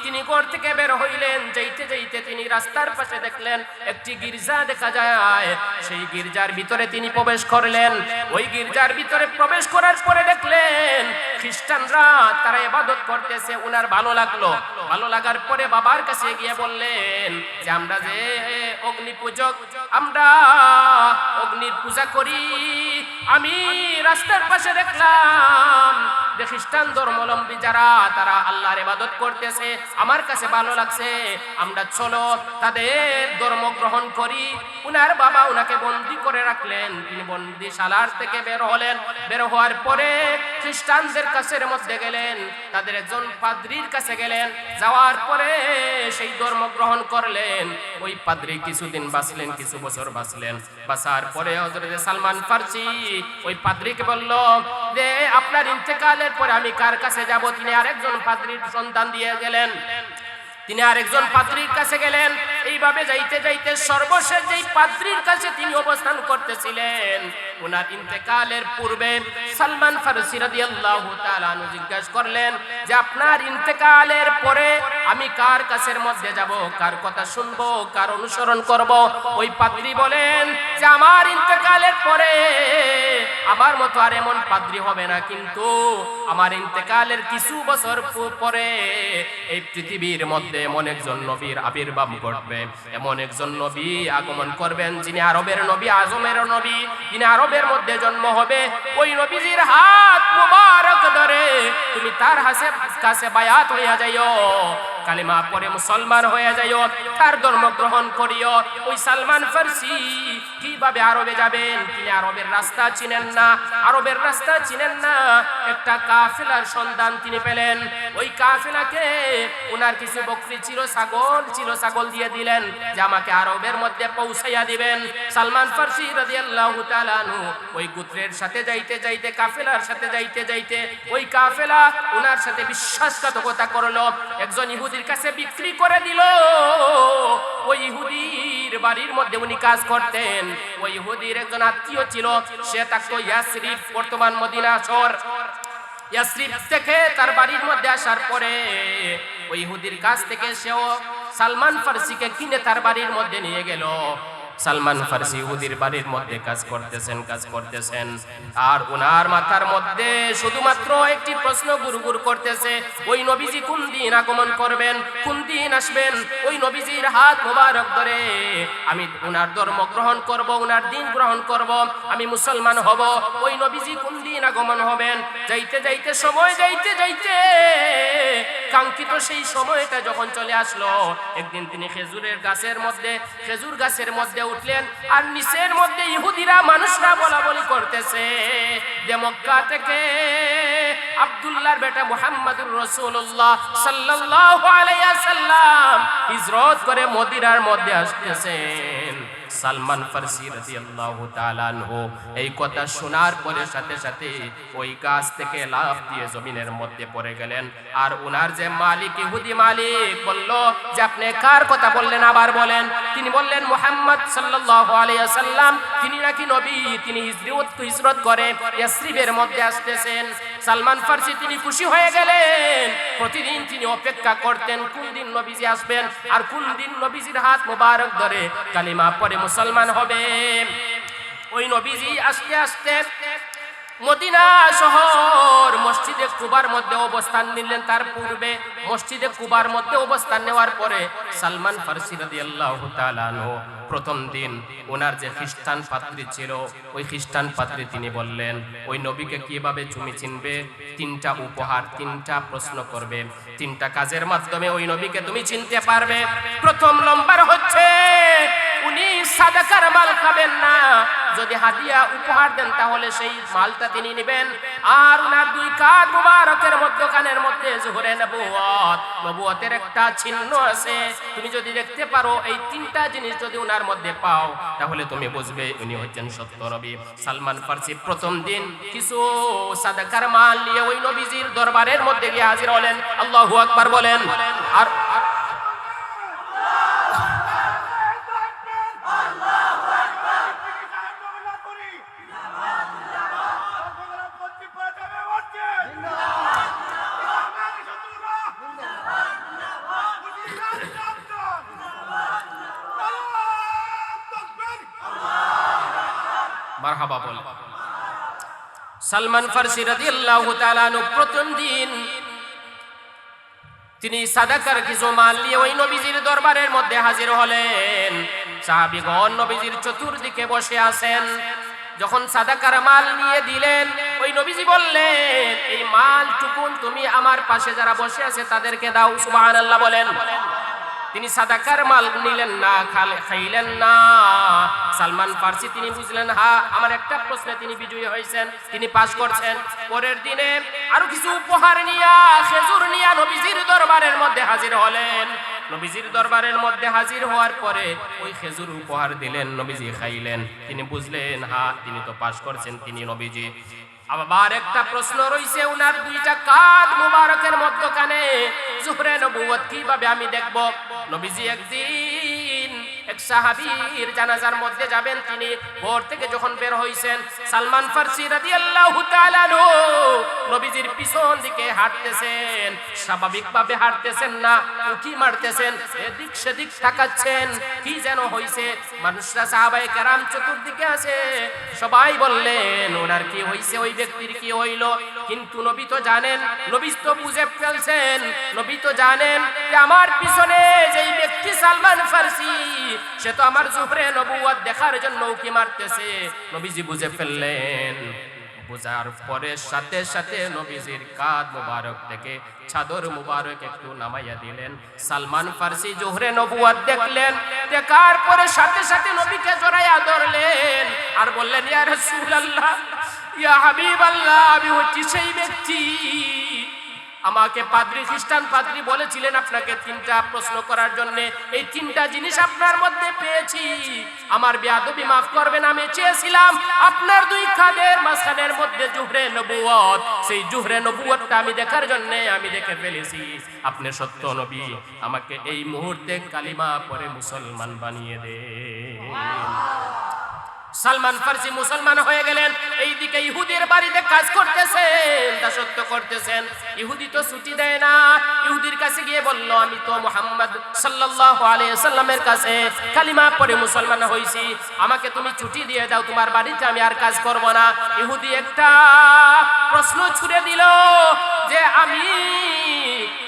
তিনি ঘর থেকে বের হইলেন, যাইতে যাইতে তিনি রাস্তার পাশে দেখলেন একটি গির্জা দেখা যায়। সেই গির্জার ভিতরে তিনি প্রবেশ করলেন। ওই গির্জার ভিতরে প্রবেশ করার পরে দেখলেন খ্রিস্টানরা তারা ইবাদত করতেছে। উনার ভালো লাগলো। ভালো লাগার পরে বাবার কাছে গিয়ে বললেন যে আমরা যে অগ্নি পূজক, আমরা অগ্নির পূজা করি। আমি রাস্তার পাশে দেখলাম যে খ্রিস্টান ধর্মাবলম্বী যারা তারা আল্লাহর ইবাদত করতেছে, আমার কাছে ভালো লাগছে, আমরা চলো তাদের ধর্ম গ্রহণ করি। উনার বাবা উনাকে বন্দী করে রাখলেন। তিনি বন্দিশালার থেকে বের হলেন। বের হওয়ার পরে খ্রিস্টানদের কাছের মধ্যে গেলেন, তাদের একজন পাদ্রীর কাছে গেলেন। যাওয়ার পরে সেই ধর্ম গ্রহণ করলেন। ওই পাদ্রী কিছুদিন বাঁচলেন, কিছু বছর বাঁচলেন। বাঁচার পরে হযরত সালমান ফারসি ওই পাদ্রীকে বলল যে আপনার ইন্তেকালের পরে আমি কার কাছে যাব? তিনি আরেকজন পাদ্রীর সন্ধান দিয়ে গেলেন। তিনি আরেকজন পাদ্রীর কাছে গেলেন। এইভাবে যাইতে যাইতে সর্বশেষ যেই পাদ্রীর কাছে তিনি অবস্থান করতেছিলেন, ওনার ইন্তেকালের পূর্বে সালমান ফারসি রাদিয়াল্লাহু তাআলা আনহু জিজ্ঞাসা করলেন যে আপনার ইন্তেকালের পরে আমি কার কাছের মধ্যে যাব, কার কথা শুনবো, কার অনুসরণ করব? ওই পাদ্রী বলেন যে আমার ইন্তেকালের পরে আমার মতো আর এমন পাদ্রী হবে না, কিন্তু আমার ইন্তেকালের কিছু বছর পরে এই পৃথিবীর মধ্যে এমন একজন নবীর আবির্ভাব ঘটবে, এমন একজন নবী আগমন করবেন যিনি আরবের নবী, আজমের নবী, যিনি আরবের মধ্যে জন্ম হবে। ওই নবীজির হাত মুবারক ধরে তুমি তার কাছে বায়াত হইয়া যাইও, কালিমা পড়ে মুসলমান হয়ে যাইও, তার ধর্ম গ্রহণ করিও। ওই সালমান ফারসি কিভাবে আরবে যাবেন? তিনি আরবের রাস্তা চিনেন না, আরবের রাস্তা চিনেন না। একটা কাফেলার সন্ধান তিনি পেলেন। ওই কাফেলাকে ওনার কিছু বকরি ছিল, ছাগল দিয়ে দিলেন যে আমাকে আরবের মধ্যে পৌঁছাইয়া দিবেন। সালমান ফারসি রাদিয়াল্লাহু তাআলা আনহু ওই গোত্রের সাথে যাইতে যাইতে, কাফেলার সাথে যাইতে যাইতে ওই কাফেলা ওনার সাথে বিশ্বাসঘাতকতা করলো। একজন ইহুদির কাছে বিক্রি করে দিল। ওই ইহুদির বাড়ির মধ্যে উনি কাজ করতেন। ওই ইহুদির একজন আত্মীয় ছিল, সে থাকতো ইয়াসরিব, বর্তমান মদিনা শহর। ইয়াসরিব থেকে তার বাড়ির মধ্যে আসার পরে ওই ইহুদির কাছ থেকে সেও সালমান ফারসিকে কিনে তার বাড়ির মধ্যে নিয়ে গেল। সালমান ফারসি ইহুদির বাড়ির মধ্যে কাজ করতেছেন আর ওনার মাথার মধ্যে শুধুমাত্র একটি প্রশ্ন গুরগুর করতেছে, ওই নবীজি কোন দিন আগমন করবেন, কোন দিন আসবেন, ওই নবীজির হাত মোবারক ধরে আমি ওনার ধর্ম গ্রহণ করব, ওনার দিন গ্রহণ করব, আমি মুসলমান হব, ওই নবীজি কোন দিন আগমন হবেন। যাইতে যাইতে সময় যাইতে যাইতে কাঙ্ক্ষিত সেই সময়টা যখন চলে আসলো, একদিন তিনি খেজুর গাছের মধ্যে উঠলেন আর নিচের মধ্যে ইহুদিরা মানুষরা বলা বলি করতেছে যে মক্কা থেকে আব্দুল্লাহর বেটা মুহাম্মদুর রাসূলুল্লাহ সাল্লাল্লাহু আলাইহি ওয়াসাল্লাম হিজরত করে মদিনার মধ্যে আসতেছেন। সালমান ফারসি রাদিয়াল্লাহু তাআলা আনহু এই কথা শোনার পরে সাথে সাথে ওই গাছ থেকে লাফ দিয়ে জমিনের মধ্যে পড়ে গেলেন। আর ওনার যে মালিক, ইহুদি মালিক, বলল যে আপনি কার কথা বললেন, আবার বলেন। তিনি বললেন মুহাম্মদ সাল্লাল্লাহু আলাইহি ওয়াসাল্লাম, তিনি নাকি নবী, তিনি হিজরত করে ইয়াসরিবের মধ্যে আসতেছেন। সালমান ফারসি তিনি খুশি হয়ে গেলেন। প্রতিদিন তিনি অপেক্ষা করতেন কোন দিন নবীজি আসবেন আর কোন দিন নবীজির হাত মোবারক ধরে কালিমা পড়ে মুসলমান হবে। ওই নবীজি আস্তে আস্তে মদিনা শহর মসজিদে কুবার মধ্যে অবস্থান নিলেন। তার পূর্বে মসজিদে কুবার মধ্যে অবস্থান নেওয়ার পরে সালমান ফারসি রাদিয়াল্লাহু তাআলা আনহু প্রথম দিন ওনার যে খ্রিস্টান পাত্রী ছিল, ওই খ্রিস্টান পাত্রী তিনি বললেন ওই নবীকে কিভাবে তুমি চিনবে, তিনটা উপহার, তিনটা প্রশ্ন করবে, তিনটা কাজের মাধ্যমে ওই নবীকে তুমি চিনতে পারবে। প্রথম নম্বর হচ্ছে উনি সাদাকার মাল খাবেন না, যদি হাদিয়া উপহার দেন তাহলে সেই মালটা তিনি নেবেন। আর উনার দুই কাঁধ মুবারকের মধ্যখানের মধ্যে জোহরে নবুয়তের একটা চিহ্ন আছে। তুমি যদি দেখতে পারো এই তিনটা জিনিস যদি উনার মধ্যে পাও তাহলে তুমি বুঝবে উনি হচ্ছেন সত্য নবী। সালমান ফারসি প্রথম দিন কিছু সাদাকার মাল নিয়ে ওই নবীজির দরবারের মধ্যে গিয়ে হাজির হলেন। আল্লাহু আকবার বলেন। আর মারহাবা বল। সালমান ফারসি রাদিয়াল্লাহু তাআলা আনহু প্রথম দিন তিনি সাদাকার কিছু মাল নিয়ে ওই নবীজির দরবারের মধ্যে হাজির হলেন। সাহাবীগণ নবীজির চতুর্দিকে বসে আছেন। যখন সাদাকার মাল নিয়ে দিলেন, ওই নবীজি বললেন এই মালটুকু তুমি আমার পাশে যারা বসে আছে তাদেরকে দাও। সুবহানাল্লাহ বলেন। তিনি সাদাকার মাল নিলেন না, খাইলেন না। সালমান ফারসি তিনি বুঝলেন আমার একটা প্রশ্নে তিনি বিজয়ী হয়েছেন, তিনি পাস করছেন। পরের দিনে আরো কিছু উপহার নিয়ে খেজুর নিয়ে নবীজির দরবারের মধ্যে হাজির হলেন। নবীজির দরবারের মধ্যে হাজির হওয়ার পরে ওই খেজুর উপহার দিলেন, নবীজি খাইলেন। তিনি বুঝলেন তিনি তো পাস করছেন, তিনি নবীজি। আবার একটা প্রশ্ন রইছে, উনার দুইটা কাঁধ মুবারকের মধ্যখানে জোহরে নবুয়ত কিভাবে আমি দেখব? নবীজি একদিন এক সাহাবীর জানাজার মধ্যে যাবেন, তিনি ভোর থেকে যখন বের হইছেন, সালমান ফারসি রাদিয়াল্লাহু তাআলা আনহু নবীজির পিছন দিকে হাঁটতেছেন। স্বাভাবিকভাবে হাঁটতেছেন না, উকি মারতেছেন, এদিক সেদিক তাকাচ্ছেন, কি যেন হইছে। মানুষরা সাহাবায়ে কেরাম চতুর্দিকে আছে, সবাই বললেন ওনার কি হইছে, ওই ব্যক্তির কি হইল। কিন্তু নবী তো জানেন, নবী তো বুঝে ফেলছেন, নবী তো জানেন যে আমার পিছনে যেই ব্যক্তি সালমান ফারসি, সে তো আমার জোহরে নবুয়ত দেখার জন্য উকি মারতেছে। নবীজি বুঝে ফেললেন। বুঝার পরে সাথে সাথে নবীজির কাঁধ মুবারক থেকে চাদর মুবারক একটু নামাইয়া দিলেন। সালমান ফারসি জোহরে নবুয়ত দেখলেন, দেখার পরে সাথে সাথে নবীকে জড়াইয়া ধরলেন আর বললেন ইয়া রাসূলুল্লাহ, ইয়া হাবিবাল্লাহ, আমি হচ্ছি সেই ব্যক্তি। আমাকে পাদ্রী, খ্রিস্টান পাদ্রী বলেছিলেন আপনাকে তিনটা প্রশ্ন করার জন্য, এই তিনটা জিনিস আপনার মধ্যে পেয়েছি। আমার বেয়াদবি মাফ করবেন, আমি চেয়েছিলাম আপনার দুই কাঁধের মাঝখানের মধ্যে জোহরে নবুয়ত, সেই জোহরে নবুয়তটা আমি দেখার জন্য আমি দেখে ফেলেছি। আপনি সত্য নবী, আমাকে এই মুহূর্তে কালিমা পড়ে মুসলমান বানিয়ে দেন। সালমান ফার্সি মুসলমান হয়ে গেলেন, এইদিকে ইহুদির বাড়িতে কাজ করতেছেন, দাসত্ব করতেছেন। ইহুদি তো ছুটি দেয় না। ইহুদির কাছে গিয়ে বলল, আমি তো মুহাম্মদ সাল্লাল্লাহু আলাইহি সাল্লামের কাছে কালিমা পড়ে মুসলমান হইছি, আমাকে তুমি ছুটি দিয়ে দাও, তোমার বাড়িতে আমি আর কাজ করব না। ইহুদি একটা প্রশ্ন ছুড়ে দিল যে আমি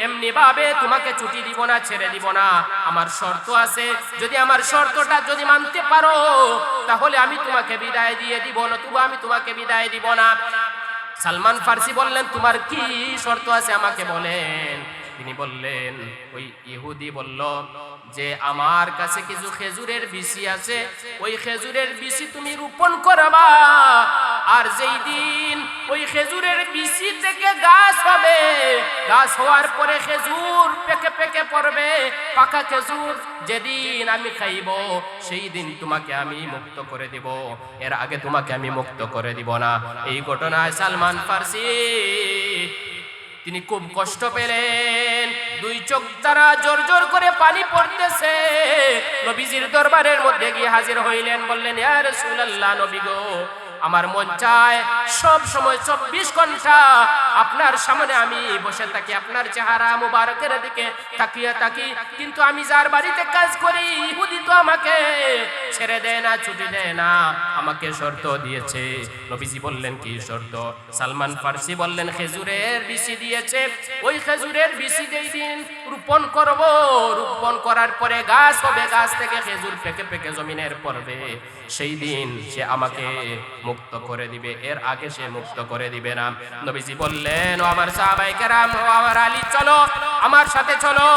এমনি ভাবে তোমাকে ছুটি দিব না, ছেড়ে দিব না, আমার শর্ত আছে, যদি আমার শর্তটা যদি মানতে পারো তাহলে আমি তোমাকে বিদায় দিয়ে দিব, নতুবা আমি তোমাকে বিদায় দিব না। সালমান ফার্সি বললেন, তোমার কি শর্ত আছে আমাকে বলেন। তিনি বললেন, ওই ইহুদি বলল যে আমার কাছে কিছু খেজুরের বিচি আছে, ওই খেজুরের বিচি তুমি রোপণ করবা, আর যেই দিন ওই খেজুরের বিচি থেকে গাছ হবে, গাছ হওয়ার পরে খেজুর পেকে পেকে পড়বে, পাকা খেজুর যেদিন আমি খাইব সেই দিন তোমাকে আমি মুক্ত করে দিব, এর আগে তোমাকে আমি মুক্ত করে দিব না। এই ঘটনায় সালমান ফার্সি তিনি খুব কষ্ট পেলেন, দুই চোখ দ্বারা জোর জোর করে পানি পড়তেছে। নবীজির দরবারের মধ্যে গিয়ে হাজির হইলেন, বললেন, ইয়া রাসূলুল্লাহ, নবী গো, আমার মন চায় সব সময় 24 ঘন্টা আপনার সামনে আমি বসে থাকি, আপনার চেহারা মুবারকের দিকে তাকিয়ে থাকি, কিন্তু আমি যার বাড়িতে কাজ করি ইহুদি তো আমাকে ছেড়ে দেয় না, ছুটি দেয় না, আমাকে শর্ত দিয়েছে। নবীজি বললেন, কি শর্ত? সালমান ফার্সি বললেন, খেজুরের বিচি দিয়েছে, ওই খেজুরের বিচি যেই দিন রোপণ করব, রোপণ করার পরে গাছ হবে, গাছ থেকে খেজুর পেকে পেকে জমিনের পড়বে, সেই দিন সে আমাকে মুক্ত করে দিবে, এর আগে সে মুক্ত করে দিবে না। নবীজি বললেন, ও আমার সাহাবায়ে কেরাম, ও আমার আলী, চলো আমার সাথে চলো।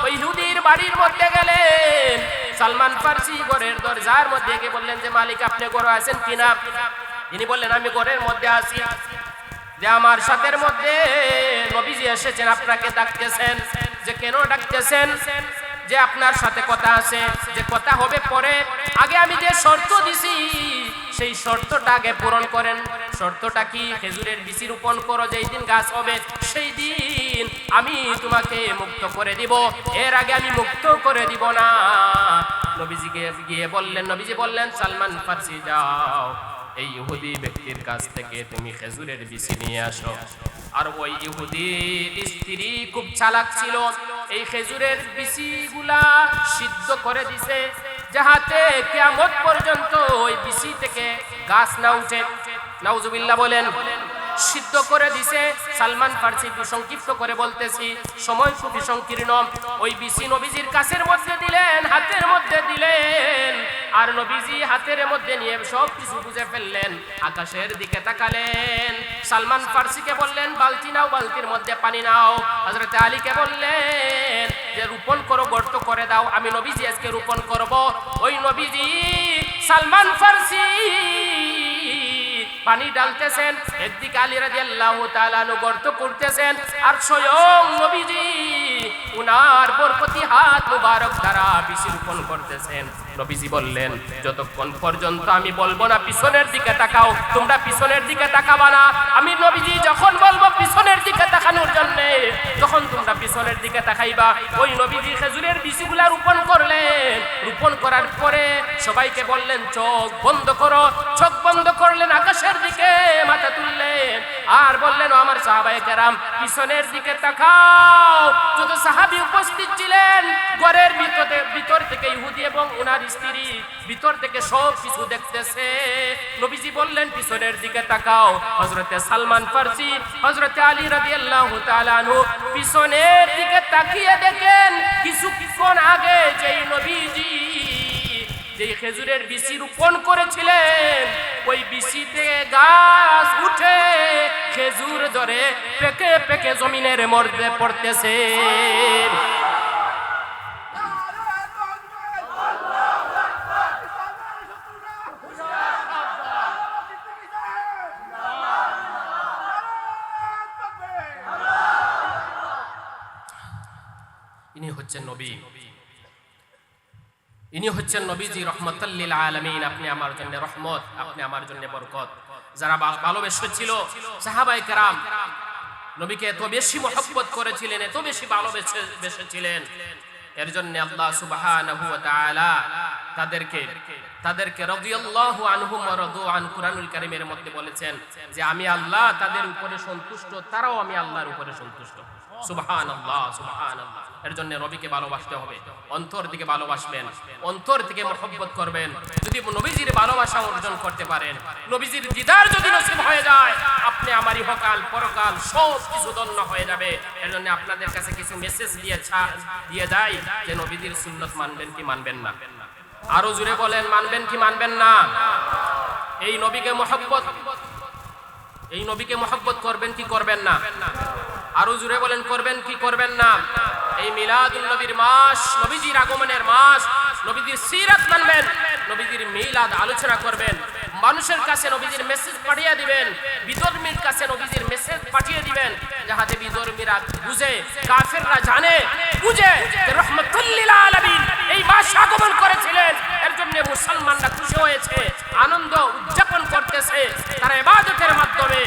ওই ইহুদির বাড়ির মধ্যে গেলেন। সালমান ফার্সি ঘরের দরজার মধ্যে গিয়ে বললেন যে, মালিক আপনি ঘরে আছেন কিনা? তিনি বললেন, আমি ঘরের মধ্যে আছি। যে আমার সাথের মধ্যে নবীজি এসেছেন, আপনাকে ডাকতেছেন। যে কেন ডাকতেছেন? যে আপনার সাথে কথা আছে, যে কথা হবে পরে, আগে আমি যে শর্ত দিছি সেই শর্তটা আগে পূরণ করেন। শর্তটা কি? খেজুরের বিচি রোপণ করো, যেই দিন গাছ হবে সেই দিন আমি তোমাকে মুক্ত করে দিব, এর আগে আমি মুক্ত করে দিব না। নবীজিকে গিয়ে বললেন, নবীজি বললেন, সালমান ফার্সি যাও, এই ইহুদি ব্যক্তির কাছ থেকে তুমি খেজুরের বিচি নিয়ে আসো। আর ওই ইহুদির স্ত্রী খুব চালাক ছিল, এই খেজুরের বিচিগুলা সিদ্ধ করে দিছে, যাহাতে কিয়ামত পর্যন্ত ওই বিচি থেকে গাছ না উঠে। নাউজুবিল্লাহ বলেন। সিদ্ধ করে দিছে। সালমান ফার্সি সংক্ষিপ্ত করে বলতেছি, সময় খুবই সংকীর্ণ। ওই বিচি নবীজির কাছের মধ্যে দিলেন, হাতের মধ্যে দিলেন, আর নবীজি হাতের মধ্যে নিয়ে সব কিছু বুঝে ফেললেন। আকাশের দিকে তাকালেন, সালমান ফার্সিকে বললেন, বালতি নাও, বালতির মধ্যে পানি নাও। হযরত আলীকে বললেন যে রোপণ করো, গর্ত করে দাও, আমি নবীজি আজকে রোপণ করব। ওই নবীজি সালমান ফার্সি পানি ডালতেছেন, একদিকে আলী রাদিয়াল্লাহু তাআলা আনহু গর্ত করতেছেন, আর স্বয়ং নবীজি উনার বরকতি হাত মুবারক দ্বারা বিচি রোপণ করতেছেন। নবীজি বললেন, যতক্ষণ পর্যন্ত আমি বলবো না পিছনের দিকে তাকাও, তোমরা পিছনের দিকে তাকাবা না। আমি নবীজি যখন বলবো পিছনের দিকে তাকানোর জন্য, তখন তোমরা পিছনের দিকে তাকাইবা। ওই নবীজি খেজুরের বিচিগুলা রোপণ করলেন। রোপণ করার পরে সবাইকে বললেন, চোখ বন্ধ করো। চোখ বন্ধ করলেন, আকাশের দিকে মাথা তুললেন, আর বললেন, ও আমার সাহাবায়ে কেরাম, পিছনের দিকে তাকাও। যত সাহাবী উপস্থিত ছিলেন, ঘরের ভিতর থেকে ইহুদি এবং উনার স্ত্রী ভিতর থেকে সব কিছু দেখতেছে। নবীজি বললেন, পিছনের দিকে তাকাও। হযরতে সালমান ফার্সি, হযরতে আলী রাদিয়াল্লাহু তাআলা আনহু পিছনের দিকে তাকিয়ে দেখেন, কিছুক্ষণ আগে যেই নবীজি যে খেজুরের বিচি রোপণ করেছিলেন, ওই বিচিতে গাছ উঠে খেজুর ধরে পেকে পেকে জমিনের মধ্যে পড়তেছে। ইনি হচ্ছেন নবী, ইনি হচ্ছেন নবীজি রহমাতাল লিল আলামিন। আপনি আমার জন্য রহমত, আপনি আমার জন্য বরকত। যারা ভালোবেসেছিল সাহাবায়ে কেরাম, নবীকে এত বেশি মহব্বত করেছিলেন, এত বেশি ভালোবেসেছিলেন, এর জন্য আল্লাহ সুবহানাহু ওয়া তাআলা তাদেরকে রাদিয়াল্লাহু আনহুম ওয়া রাদু আন কুরআনুল কারীমের মধ্যে বলেছেন যে আমি আল্লাহ তাদের উপরে সন্তুষ্ট, তারাও আমি আল্লাহর উপরে সন্তুষ্ট। সুবহানাল্লাহ, সুবহানাল্লাহ। এর জন্য নবীকে ভালোবাসতে হবে, অন্তর থেকে ভালোবাসবেন, অন্তর থেকে মহব্বত করবেন। যদি নবীজির ভালোবাসা অর্জন করতে পারেন, নবীজির দিদার যদি নসিব হয়ে যায়, আপনি আমার ইহকাল পরকাল সব কিছু ধন্য হয়ে যাবে। এর জন্য আপনাদের কাছে কিছু মেসেজ দিয়ে যায় যে নবীজির সুন্নাত মানবেন কি মানবেন না? আরো জোরে বলেন, মানবেন কি মানবেন না? এই নবীকে মহব্বত করবেন কি করবেন না? আরো জোরে বলেন, করবেন কি করবেন না? এই মিলাদুন নবীর মাস, নবীজির আগমনের মাস, নবীজির সিরাত মানবেন, নবীজির মিলাদ আলোচনা করবেন, মানুষের কাছে নবীজির মেসেজ পাঠিয়ে দিবেন, বিধর্মীর কাছে নবীজির মেসেজ পাঠিয়ে দিবেন, যাহাতে বিধর্মীরা বুঝে, কাফেররা জানে বুঝে যে রাহমাতুল লিল আলামিন এই মাস আগমন করেছিলেন। এর জন্য মুসলমানরা খুশি হয়েছে, আনন্দ উদযাপন করতেছে। তারা ইবাদতের মাধ্যমে,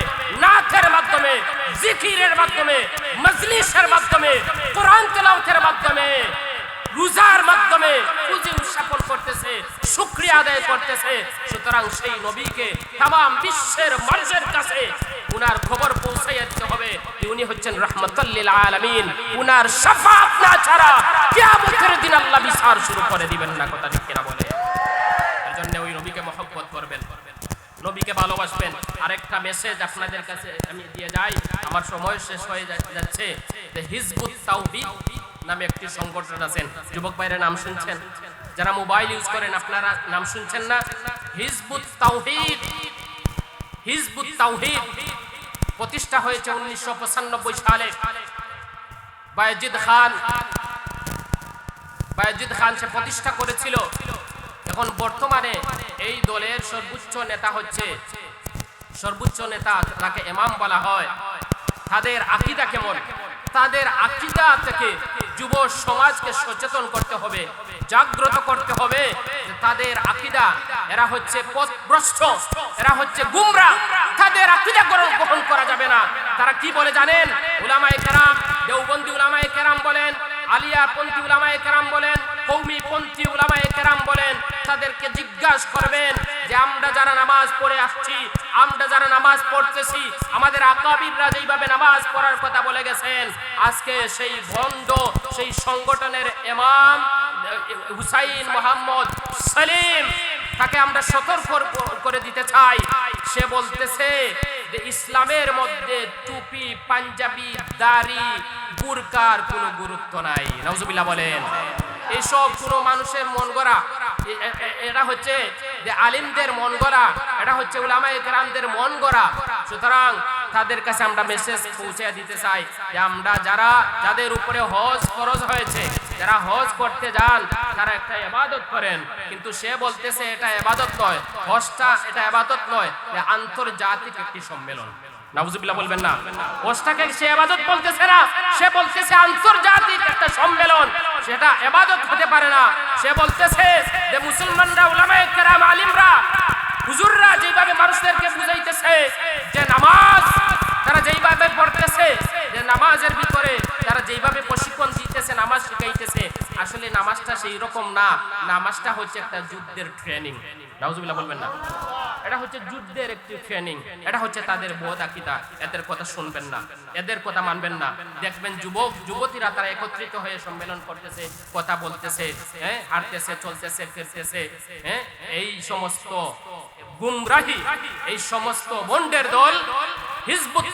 নাতের মাধ্যমে, জিকিরের মাধ্যমে, মজলিসের মাধ্যমে, কোরআন তেলাওয়াতের মাধ্যমে, রোজার মাধ্যমে খুশি উদযাপন করতেছে, শুকরিয়া আদায় করতেছে। সুতরাং সেই নবীকে তামাম বিশ্বের মানুষের কাছে উনার খবর পৌঁছাইয়া দিতে হবে যে উনি হচ্ছেন রাহমাতুল লিল আলামিন। উনার শাফাআত না ছাড়া কিয়ামতের দিন আল্লাহ বিচার শুরু করে দিবেন না। কথা ঠিক কিনা বলে? এর জন্য ওই নবীকে মহব্বত করবেন, নবীকে ভালোবাসবেন। আরেকটা মেসেজ আপনাদের কাছে আমি দিয়ে যাই, আমার সময় শেষ হয়ে যাচ্ছে। যে হিজবুত তাওহীদ নামে একটি সংগঠন আছেন, যুবক ভাইরা নাম শুনছেন? যারা মোবাইল ইউজ করেন আপনারা নাম শুনছেন না? হিজবুত তাওহীদ প্রতিষ্ঠা হয়েছে 1995 সালে। বায়েজিদ খান সে প্রতিষ্ঠা করেছিল। এখন বর্তমানে এই দলের সর্বোচ্চ নেতা, তাকে ইমাম বলা হয়। তাদের আকীদা কেমন? তাদের আকীদা থেকে যুব সমাজকে সচেতন করতে হবে, জাগ্রত করতে হবে। তাদের আকীদা, এরা হচ্ছে পথভ্রষ্ট, এরা হচ্ছে গুমরা। তাদের আকীদা গ্রহণ করা যাবে না। তারা কি বলে জানেন? উলামায়ে কেরাম, দেওবন্দি উলামায়ে কেরাম বলেন, আলিয়াপন্থী উলামায়ে কেরাম বলেন, কওমিপন্থী উলামায়ে কেরাম বলেন, তাদেরকে জিজ্ঞাসা করবেন যে আমরা যারা নামাজ পড়ে আসছি, আমরা যারা নামাজ পড়তেছি, আমাদের আকাবিররা যেইভাবে নামাজ পড়ার কথা বলে গেছেন, আজকে সেই ভণ্ড, সেই সংগঠনের ইমাম হুসাইন মোহাম্মদ সালিম, তাকে আমরা সতর্ক করে দিতে চাই। সে বলতেছে যে ইসলামের মধ্যে টুপি, পাঞ্জাবি, দাড়ি, বুরকার কোনো গুরুত্ব নাই। নাউজুবিল্লাহ বলেন। এইসব কোনো মানুষের মন গড়া, এটা হচ্ছে যে আলিমদের মন গড়া, এটা হচ্ছে উলামায়ে কেরামদের মন গড়া। সুতরাং তাদের কাছে আমরা মেসেজ পৌঁছে দিতে চাই যে আমরা যাদের উপরে হজ ফরজ হয়েছে, যারা হজ করতে যান, তারা একটা ইবাদত করেন, কিন্তু সে বলতেছে এটা ইবাদত নয়, হজটা এটা ইবাদত নয়, আন্তর্জাতিক একটি সম্মেলন। নাউজুবিল্লাহ বলবেন না। হজটাকে সে ইবাদত বলতেছে না, সে বলতেছে আন্তর্জাতিক একটা সম্মেলন, সেটা ইবাদত হতে পারে না। সে বলতেছে যে মুসলমানরা, উলামায়ে কেরাম, আলিমরা, হুজুররা যেভাবে মানুষদেরকে বুঝাইতেছে যে নামাজ তারা যেইভাবে পড়তেছে, যে নামাজের ভিতরে তারা যেইভাবে প্রশিক্ষণ দিতেছে, নামাজ শিখাইতেছে, আসলে নামাজটা সেই রকম না। নামাজটা হচ্ছে একটা যুদ্ধের ট্রেনিং। নাউজুবিল্লাহ বলবেন না। এটা হচ্ছে যুদ্ধের একটি ট্রেনিং। এটা হচ্ছে তাদের বোধ আকীদা। এদের কথা শুনবেন না, এদের কথা মানবেন না। দেখবেন যুবতীরা তারা একত্রিত হয়ে সম্মেলন করতেছে, কথা বলতেছে, হাঁটতেছে, চলতেছে, ফিরতেছে। এই সমস্ত গুমরাহি, এই সমস্ত বন্ডের দল হিজবুত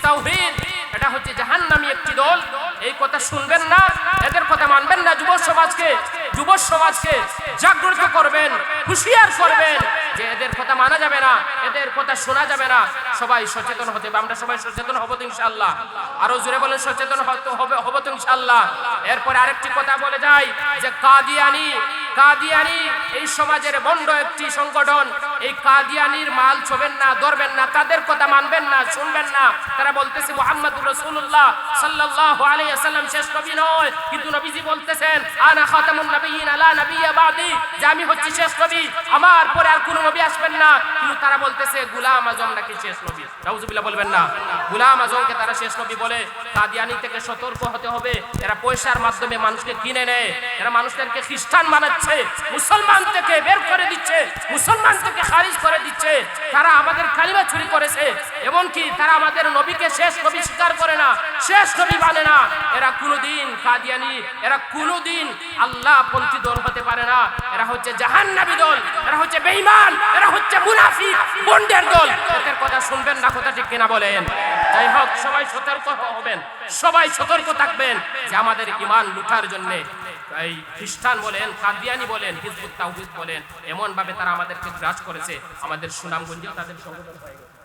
তাওহীদ, এটা হচ্ছে জাহান্নামী একটি দল। এই কথা শুনবেন না, এদের কথা মানবেন না। যুব সমাজকে জাগ্রত করবেন, হুঁশিয়ার করবেন যে এদের কথা মানা যাবে না, এদের কথা শোনা যাবে না। সবাই সচেতন হতে হবে। আমরা সবাই সচেতন হব তো ইনশাআল্লাহ। আরো জোরে বলেন, সচেতন হব তো ইনশাআল্লাহ। এরপরে আরেকটি কথা বলে যাই যে কাদিয়ানি এই সমাজের বন্ড একটি সংগঠন। এই কাদিয়ানির মাল ছোবেন না, ধরবেন না, তাদের কথা মানবেন না, শুনবেন না। তারা বলতেছে মুহাম্মদুর রাসূলুল্লাহ সাল্লাল্লাহু আলাইহি ওয়াসাল্লাম শেষ নবী নয়, কিন্তু নবীজি বলতেছেন আনা খাতামুন নাবিয়্যিন লা নাবিয়্যা বাদি, যে আমি হচ্ছি শেষ নবী, আমার পরে আর কোনো নবী আসবেন না। কিন্তু তারা বলতেছে গোলাম আজম নাকি শেষ নবী। নাউজুবিল্লাহ বলবেন না, গোলাম আজমকে তারা শেষ নবী বলে। কাদিয়ানি থেকে সতর্ক হতে হবে। এরা পয়সার মাধ্যমে মানুষকে কিনে নেয়, এরা মানুষদেরকে খ্রিস্টান বানাচ্ছে, মুসলমান থেকে বের করে দিচ্ছে, মুসলমান থেকে খারিজ করে দিচ্ছে। তারা আমাদের কালিমা চুরি করেছে, এমনকি তারা আমাদের নবীকে শেষ নবী স্বীকার করে না, শেষ নবী মানে না। এরা কোনোদিন কাদিয়ানি, এরা কোনোদিন আল্লাহপন্থী দল হতে পারে না। এরা হচ্ছে জাহান্নামী দল, এরা হচ্ছে বেঈমান, এরা হচ্ছে মুনাফিক, বন্ডের দল। এদের কথা শুনবেন না, কথা ঠিক কিনা বলেন? যাই হোক, সবাই সতর্ক হবেন, সবাই সতর্ক থাকবেন যে আমাদের ঈমান লুটার জন্য এই খ্রিস্টান বলেন, কাদিয়ানি বলেন, হিজবুত তাওহীদ বলেন, এমন ভাবে তারা আমাদেরকে গ্রাস করেছে। আমাদের সুনামগঞ্জে তাদের সংগঠন হয়ে গেছে।